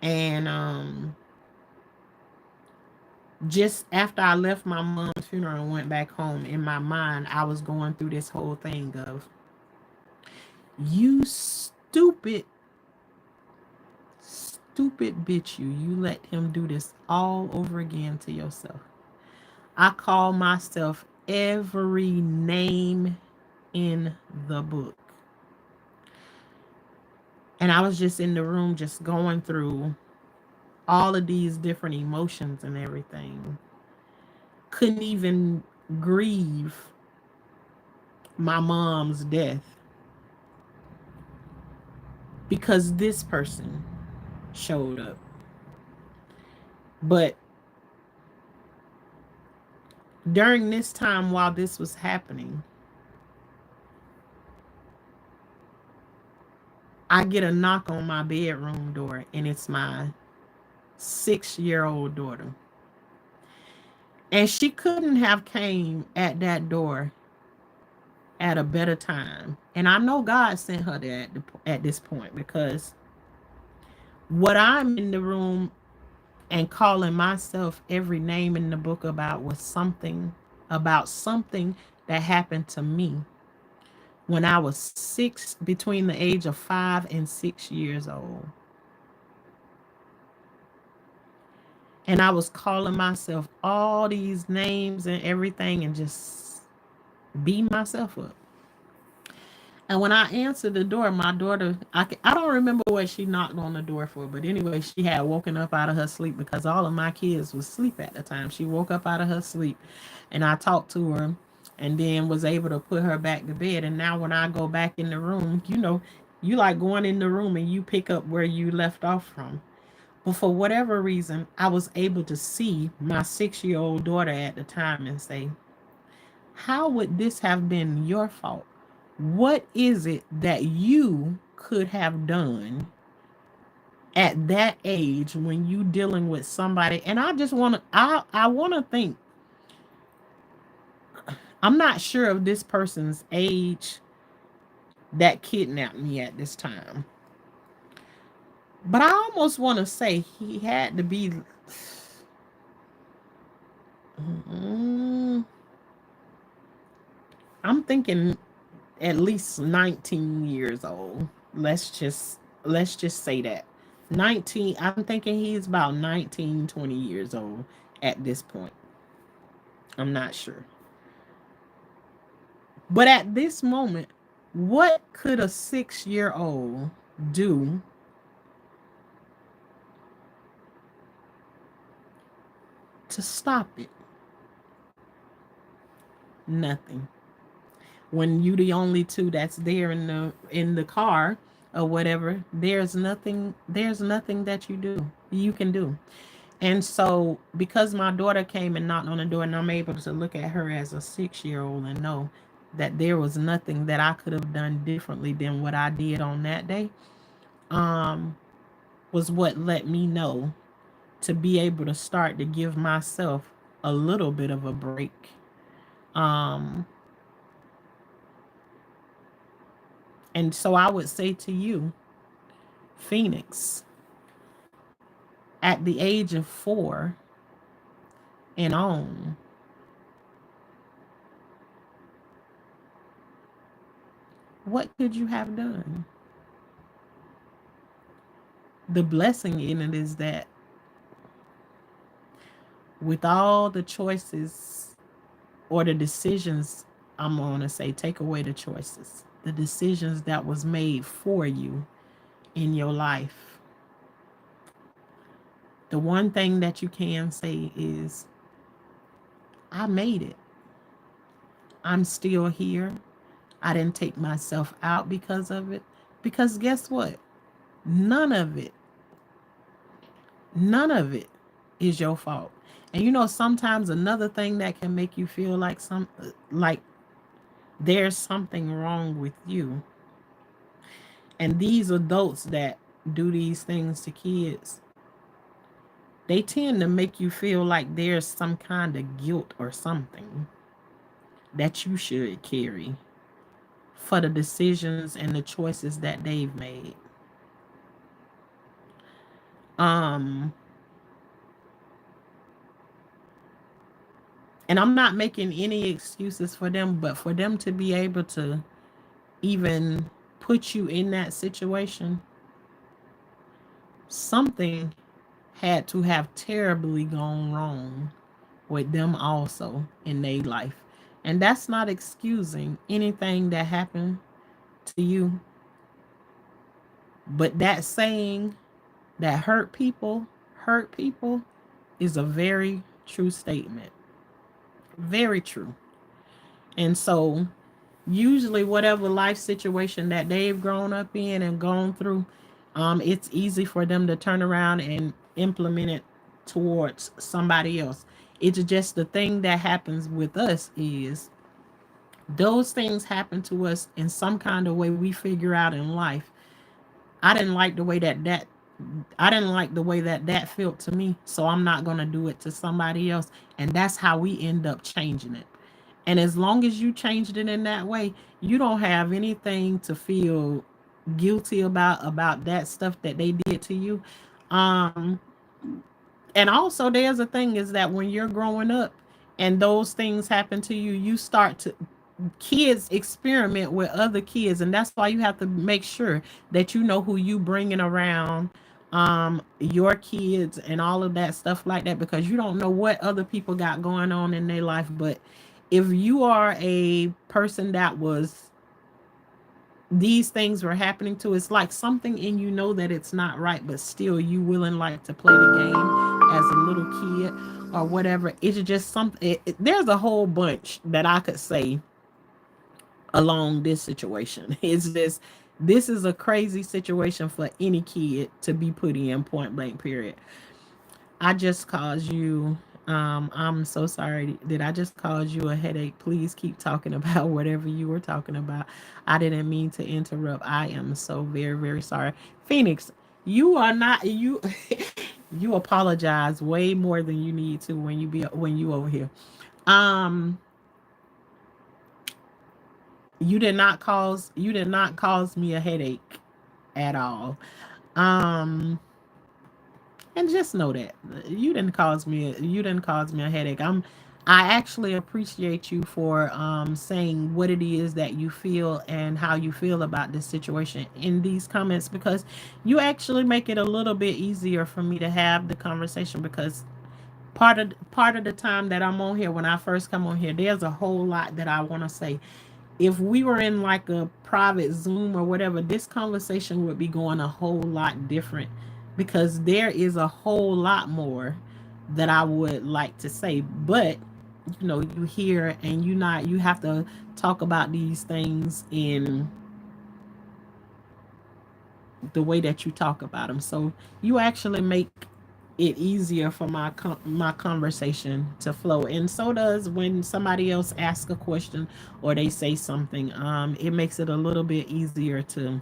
And just after I left my mom's funeral and went back home, in my mind I was going through this whole thing of, you stupid bitch, you let him do this all over again to yourself. I call myself every name in the book. And I was just in the room, just going through all of these different emotions and everything. Couldn't even grieve my mom's death because this person showed up. But during this time, while this was happening, I get a knock on my bedroom door, and it's my 6-year-old daughter. And she couldn't have came at that door at a better time. And I know God sent her there at this point, because what I'm in the room and calling myself every name in the book about was something that happened to me when I was between the age of 5 and 6 years old. And I was calling myself all these names and everything, and just beating myself up. And when I answered the door, my daughter, I don't remember what she knocked on the door for, but anyway, she had woken up out of her sleep, because all of my kids was asleep at the time. She woke up out of her sleep, and I talked to her, and then was able to put her back to bed. And now when I go back in the room, you like going in the room and you pick up where you left off from. But for whatever reason, I was able to see my 6-year-old daughter at the time and say, how would this have been your fault? What is it that you could have done at that age when you dealing with somebody? And I just want to, I want to think, I'm not sure of this person's age that kidnapped me at this time, but I almost want to say he had to be, mm, I'm thinking at least 19 years old. Let's just say that. 19, I'm thinking he's about 19, 20 years old at this point. I'm not sure. But at this moment, what could a 6-year-old do to stop it? Nothing. When you the only two that's there in the car or whatever, there's nothing that you can do. And so, because my daughter came and knocked on the door, and I'm able to look at her as a 6-year-old and know that there was nothing that I could have done differently than what I did on that day, um, was what let me know to be able to start to give myself a little bit of a break. Um, and so I would say to you, Phoenix, at the age of 4 and on, what could you have done? The blessing in it is that with all the choices or the decisions, I'm going to say, take away the choices, the decisions that was made for you in your life, The one thing that you can say is, I made it. I'm still here. I didn't take myself out because of it. Because guess what? None of it, none of it is your fault. And sometimes another thing that can make you feel like there's something wrong with you. And these adults that do these things to kids, they tend to make you feel like there's some kind of guilt or something that you should carry for the decisions and the choices that they've made. Um, and I'm not making any excuses for them, but for them to be able to even put you in that situation, something had to have terribly gone wrong with them also in their life. And that's not excusing anything that happened to you, but that saying that hurt people is a very true statement. Very true. And so, usually, whatever life situation that they've grown up in and gone through, it's easy for them to turn around and implement it towards somebody else. It's just the thing that happens with us is those things happen to us in some kind of way we figure out in life. I didn't like the way that I didn't like the way that felt to me, so I'm not going to do it to somebody else. And that's how we end up changing it. And as long as you changed it in that way, you don't have anything to feel guilty about that stuff that they did to you. Um and also there's a thing is that when you're growing up and those things happen to you, you start to kids experiment with other kids, and that's why you have to make sure that you know who you bringing around your kids and all of that stuff like that, because you don't know what other people got going on in their life. But if you are a person that was these things were happening to, it's like something in you know that it's not right, but still you willing like to play the game as a little kid or whatever. It's just something there's a whole bunch that I could say along this situation. It's this is a crazy situation for any kid to be put in, point blank period. I just caused you I'm so sorry. Did I just cause you a headache? Please keep talking about whatever you were talking about. I didn't mean to interrupt. I am so very, very sorry. Phoenix, you are not you you apologize way more than you need to when you over here. Um you did not cause me a headache at all. Um and just know that you didn't cause me a headache. I actually appreciate you for saying what it is that you feel and how you feel about this situation in these comments, because you actually make it a little bit easier for me to have the conversation, because part of the time that I'm on here, when I first come on here, there's a whole lot that I want to say. If we were in like a private Zoom or whatever, this conversation would be going a whole lot different, because there is a whole lot more that I would like to say. But you hear and you have to talk about these things in the way that you talk about them. So you actually make it easier for my conversation to flow, and so does when somebody else asks a question or they say something. It makes it a little bit easier to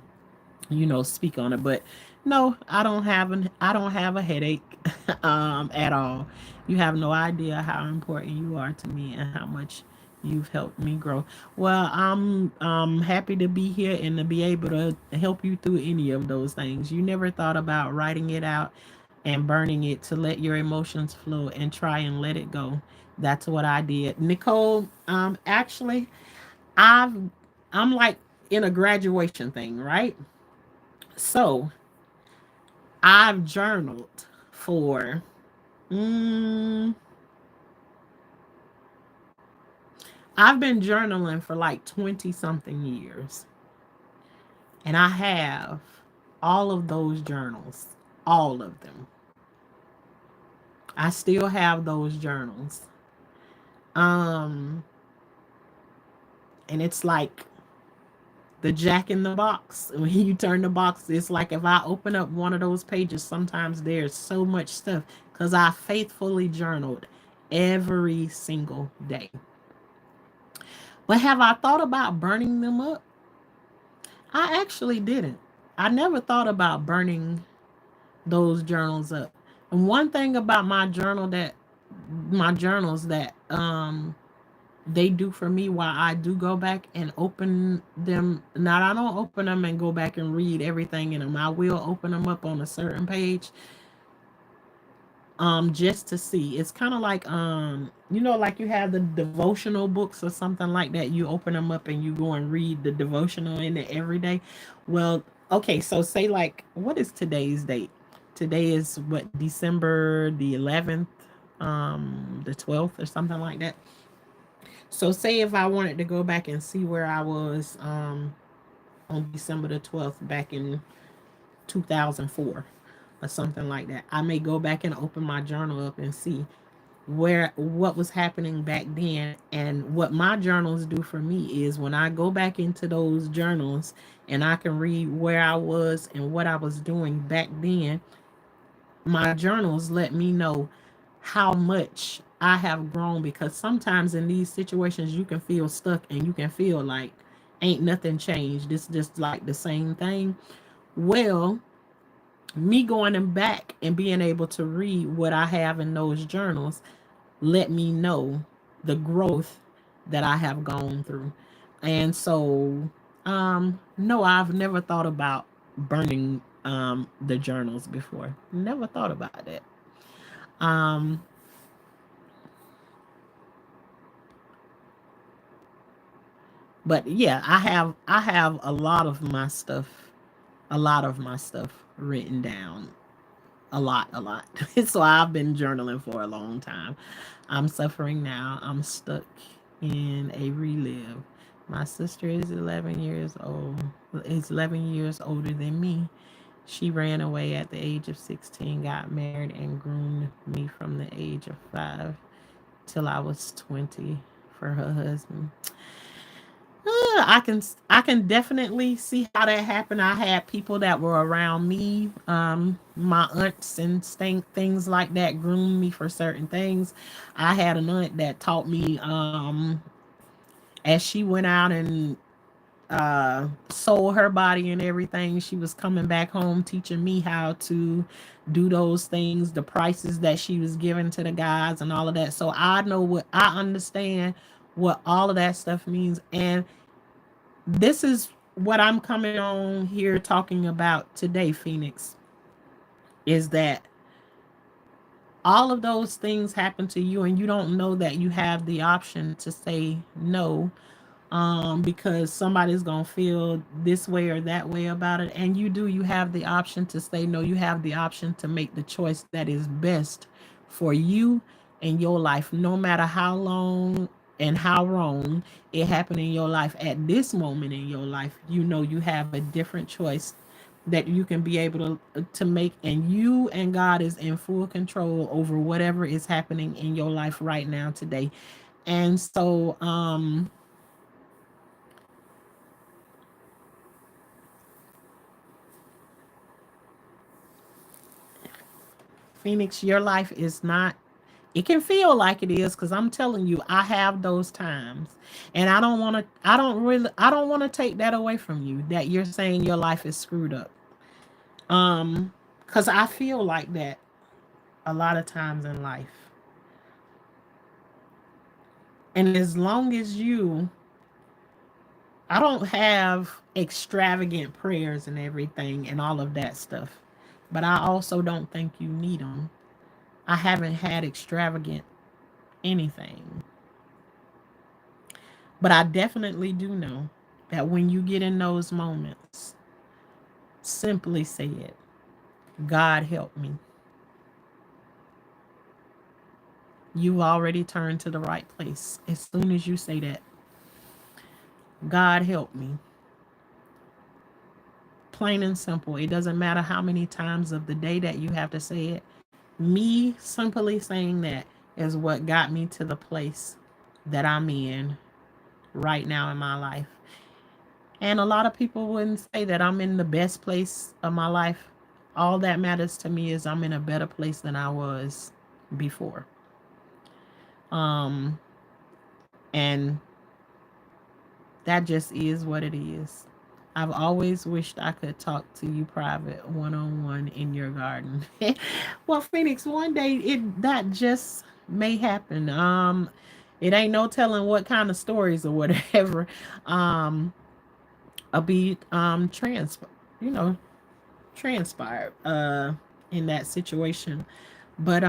speak on it. But no, I don't have a headache at all. You have no idea how important you are to me and how much you've helped me grow. Well, I'm happy to be here and to be able to help you through any of those things. You never thought about writing it out and burning it to let your emotions flow and try and let it go. That's what I did. Nicole, actually, I've I'm like in a graduation thing, right? So I've journaled for mm, I've been journaling for like 20 something years. And I have all of those journals, all of them. I still have those journals. Um, and it's like the Jack in the Box. When you turn the box, it's like if I open up one of those pages, sometimes there's so much stuff because I faithfully journaled every single day. But have I thought about burning them up? I actually didn't. I never thought about burning those journals up. And one thing about my journals that they do for me while I do go back and open them. Now I don't open them and go back and read everything in them. I will open them up on a certain page just to see. It's kind of like like you have the devotional books or something like that. You open them up and you go and read the devotional in it every day. Well, okay, so say like what is today's date? Today is what, December the 11th, the 12th or something like that. So say if I wanted to go back and see where I was on December the 12th back in 2004 or something like that, I may go back and open my journal up and see what was happening back then. And what my journals do for me is when I go back into those journals and I can read where I was and what I was doing back then, my journals let me know how much I have grown, because sometimes in these situations you can feel stuck and you can feel like ain't nothing changed. It's just like the same thing. Well, me going and back and being able to read what I have in those journals let me know the growth that I have gone through. And so no, I've never thought about burning the journals before. Never thought about that. Um but yeah, I have a lot of my stuff written down. A lot. So I've been journaling for a long time. I'm suffering now. I'm stuck in a relive. My sister is 11 years old. Is 11 years older than me. She ran away at the age of 16, got married, and groomed me from the age of 5 till I was 20 for her husband. I can definitely see how that happened. I had people that were around me, my aunts and things like that, groomed me for certain things. I had an aunt that taught me, as she went out and sold her body and everything. She was coming back home teaching me how to do those things, the prices that she was giving to the guys and all of that. So I understand what all of that stuff means. And this is what I'm coming on here talking about today, Phoenix, is that all of those things happen to you and you don't know that you have the option to say no, because somebody's gonna feel this way or that way about it. And you have the option to say no. You have the option to make the choice that is best for you and your life, no matter how long and how wrong it happened in your life. At this moment in your life, you know you have a different choice that you can be able to make, and you and God is in full control over whatever is happening in your life right now today. And so Phoenix, your life is not, it can feel like it is, because I'm telling you, I have those times. And I don't want to take that away from you, that you're saying your life is screwed up. Because I feel like that a lot of times in life. And as long as I don't have extravagant prayers and everything and all of that stuff, but I also don't think you need them. I haven't had extravagant anything. But I definitely do know that when you get in those moments, simply say it. God help me. You've already turned to the right place. As soon as you say that, God help me. Plain and simple. It doesn't matter how many times of the day that you have to say it. Me simply saying that is what got me to the place that I'm in right now in my life. And a lot of people wouldn't say that I'm in the best place of my life. All that matters to me is I'm in a better place than I was before. Um, and that just is what it is. I've always wished I could talk to you private, one on one in your garden. Well, Phoenix, one day that just may happen. It ain't no telling what kind of stories or whatever. Um, I'll be you know, transpired in that situation. But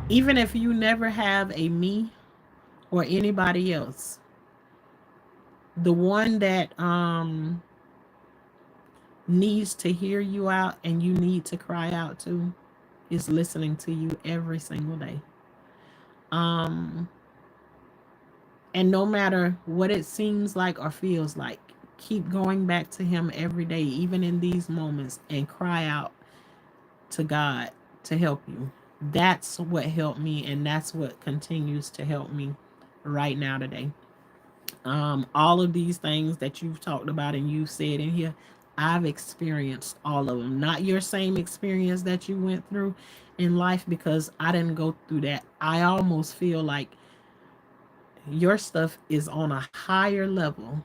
even if you never have a me or anybody else, the one that needs to hear you out and you need to cry out to is listening to you every single day. Um and no matter what it seems like or feels like, keep going back to him every day, even in these moments, and cry out to God to help you. That's what helped me, and that's what continues to help me right now today. All of these things that you've talked about and you've said in here, I've experienced all of them. Not your same experience that you went through in life, because I didn't go through that. I almost feel like your stuff is on a higher level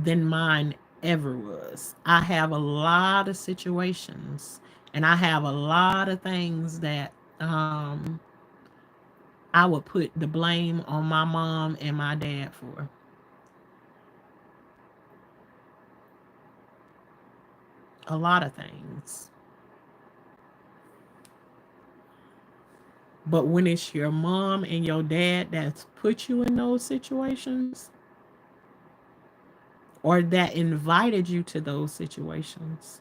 than mine ever was. I have a lot of situations and I have a lot of things that I would put the blame on my mom and my dad for. A lot of things. But when it's your mom and your dad that's put you in those situations or that invited you to those situations,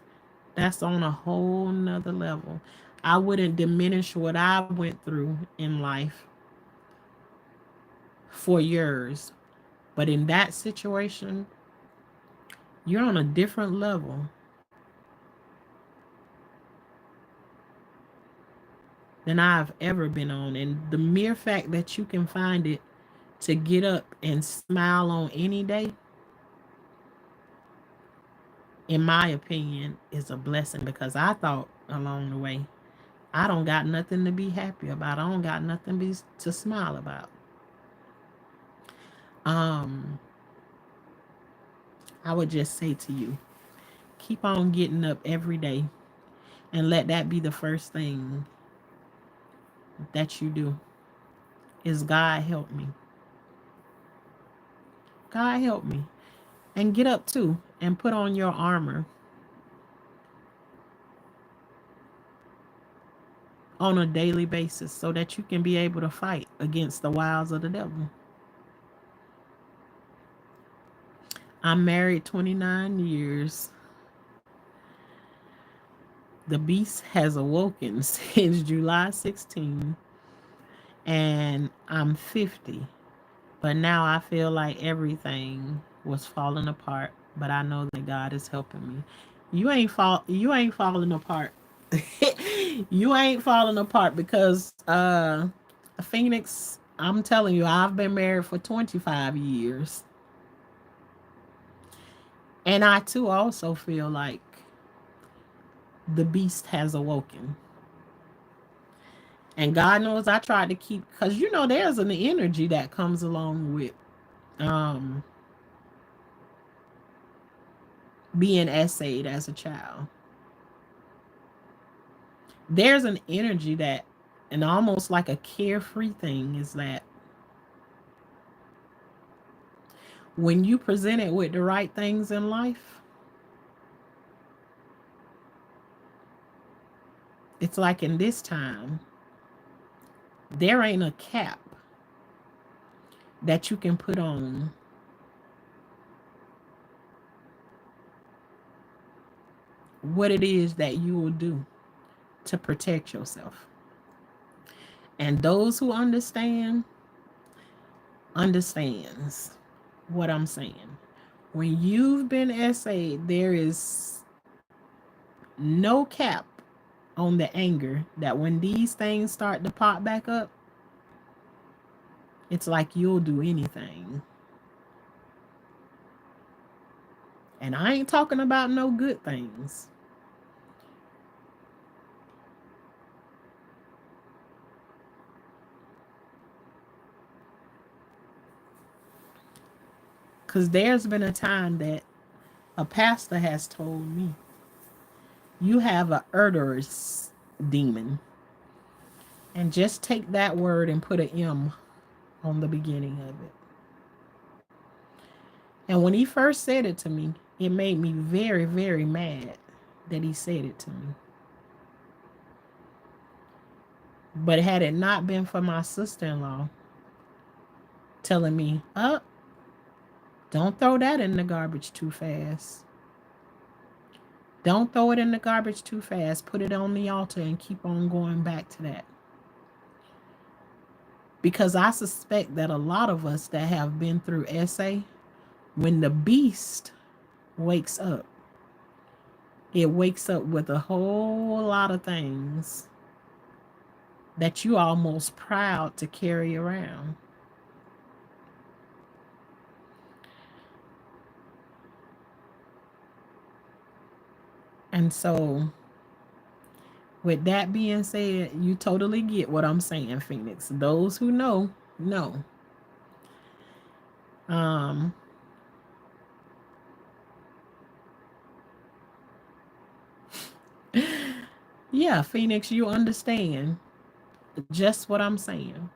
that's on a whole nother level. I wouldn't diminish what I went through in life for yours. But in that situation, you're on a different level than I've ever been on. And the mere fact that you can find it to get up and smile on any day, in my opinion, is a blessing, because I thought along the way, I don't got nothing to be happy about. I don't got nothing to smile about. Um, I would just say to you, keep on getting up every day and let that be the first thing that you do is God help me. God help me. And get up too and put on your armor on a daily basis so that you can be able to fight against the wiles of the devil. I'm married 29 years. The beast has awoken since July 16, and I'm 50. But now I feel like everything was falling apart, but I know that God is helping me. You ain't falling apart. You ain't falling apart because Phoenix, I'm telling you, I've been married for 25 years. And I too also feel like the beast has awoken. And God knows I tried to keep, because you know there's an energy that comes along with um being essayed as a child. There's an energy that, and almost like a carefree thing, is that when you present it with the right things in life, it's like in this time, there ain't a cap that you can put on what it is that you will do to protect yourself. And those who understands what I'm saying. When you've been essayed, there is no cap on the anger that when these things start to pop back up, it's like you'll do anything. And I ain't talking about no good things. Because there's been a time that a pastor has told me, you have a Urderus demon. And just take that word and put an M on the beginning of it. And when he first said it to me, it made me very, very mad that he said it to me. But had it not been for my sister-in-law telling me, don't throw that in the garbage too fast. Don't throw it in the garbage too fast. Put it on the altar and keep on going back to that. Because I suspect that a lot of us that have been through SA, when the beast wakes up, it wakes up with a whole lot of things that you almost proud to carry around. And so, with that being said, you totally get what I'm saying, Phoenix. Those who know, know. Yeah, Phoenix, you understand just what I'm saying.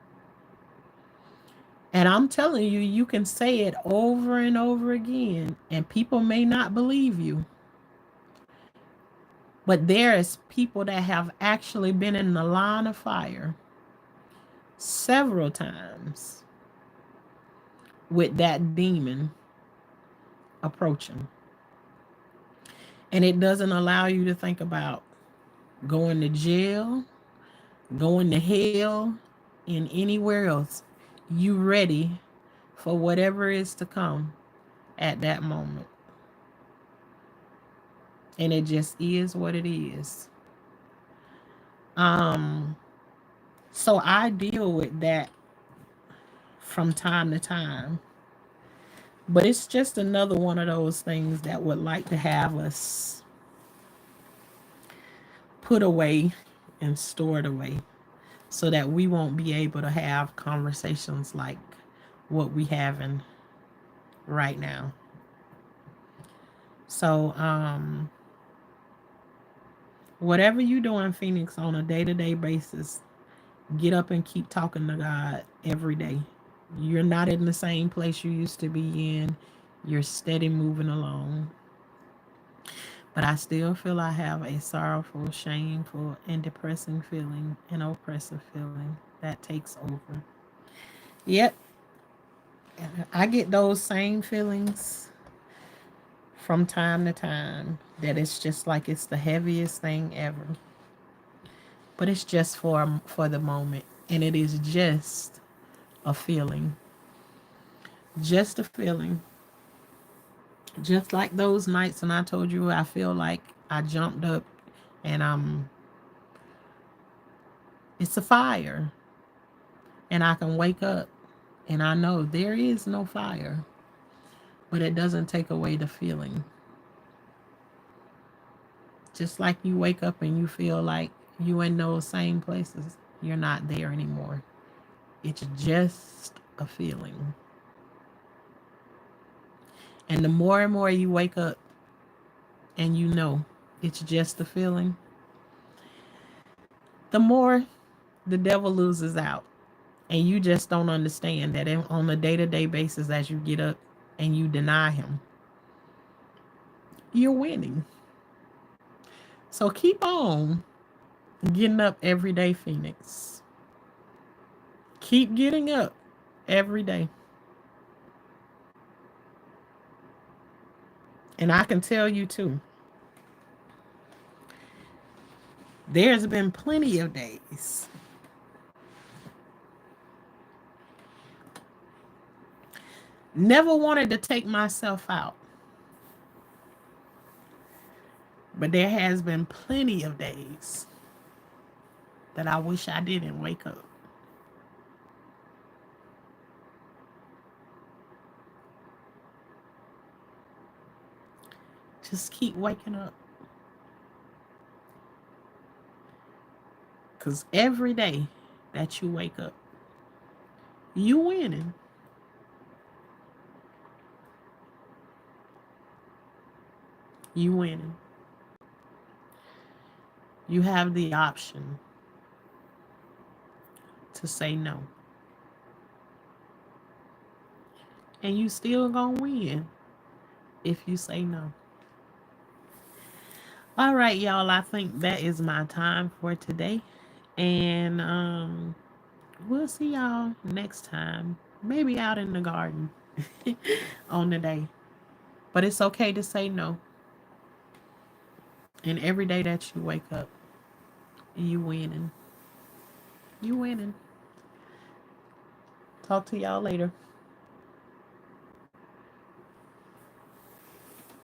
And I'm telling you, you can say it over and over again, and people may not believe you. But there is people that have actually been in the line of fire several times with that demon approaching. And it doesn't allow you to think about going to jail, going to hell, and anywhere else. You ready for whatever is to come at that moment. And it just is what it is. So I deal with that from time to time. But it's just another one of those things that would like to have us put away and stored away so that we won't be able to have conversations like what we having right now. So, whatever you doing, Phoenix, on a day-to-day basis, get up and keep talking to God every day. You're not in the same place you used to be in. You're steady moving along. But I still feel I have a sorrowful, shameful, and depressing feeling, an oppressive feeling that takes over. Yep, I get those same feelings from time to time, that it's just like it's the heaviest thing ever. But it's just for the moment, and it is just a feeling. Just a feeling. Just like those nights when I told you I feel like I jumped up and it's a fire. And I can wake up and I know there is no fire, but it doesn't take away the feeling. Just like you wake up and you feel like you in those same places, you're not there anymore. It's just a feeling. And the more and more you wake up and you know it's just a feeling, the more the devil loses out. And you just don't understand that on a day-to-day basis, as you get up and you deny him, you're winning. So keep on getting up every day, Phoenix. Keep getting up every day. And I can tell you too, there's been plenty of days never wanted to take myself out. But there has been plenty of days that I wish I didn't wake up. Just keep waking up. Because every day that you wake up, you winning. You winning. You have the option to say no. And you still gonna win if you say no. All right, y'all. I think that is my time for today. And we'll see y'all next time. Maybe out in the garden on the day. But it's okay to say no. And every day that you wake up, you winning. You winning. Talk to y'all later.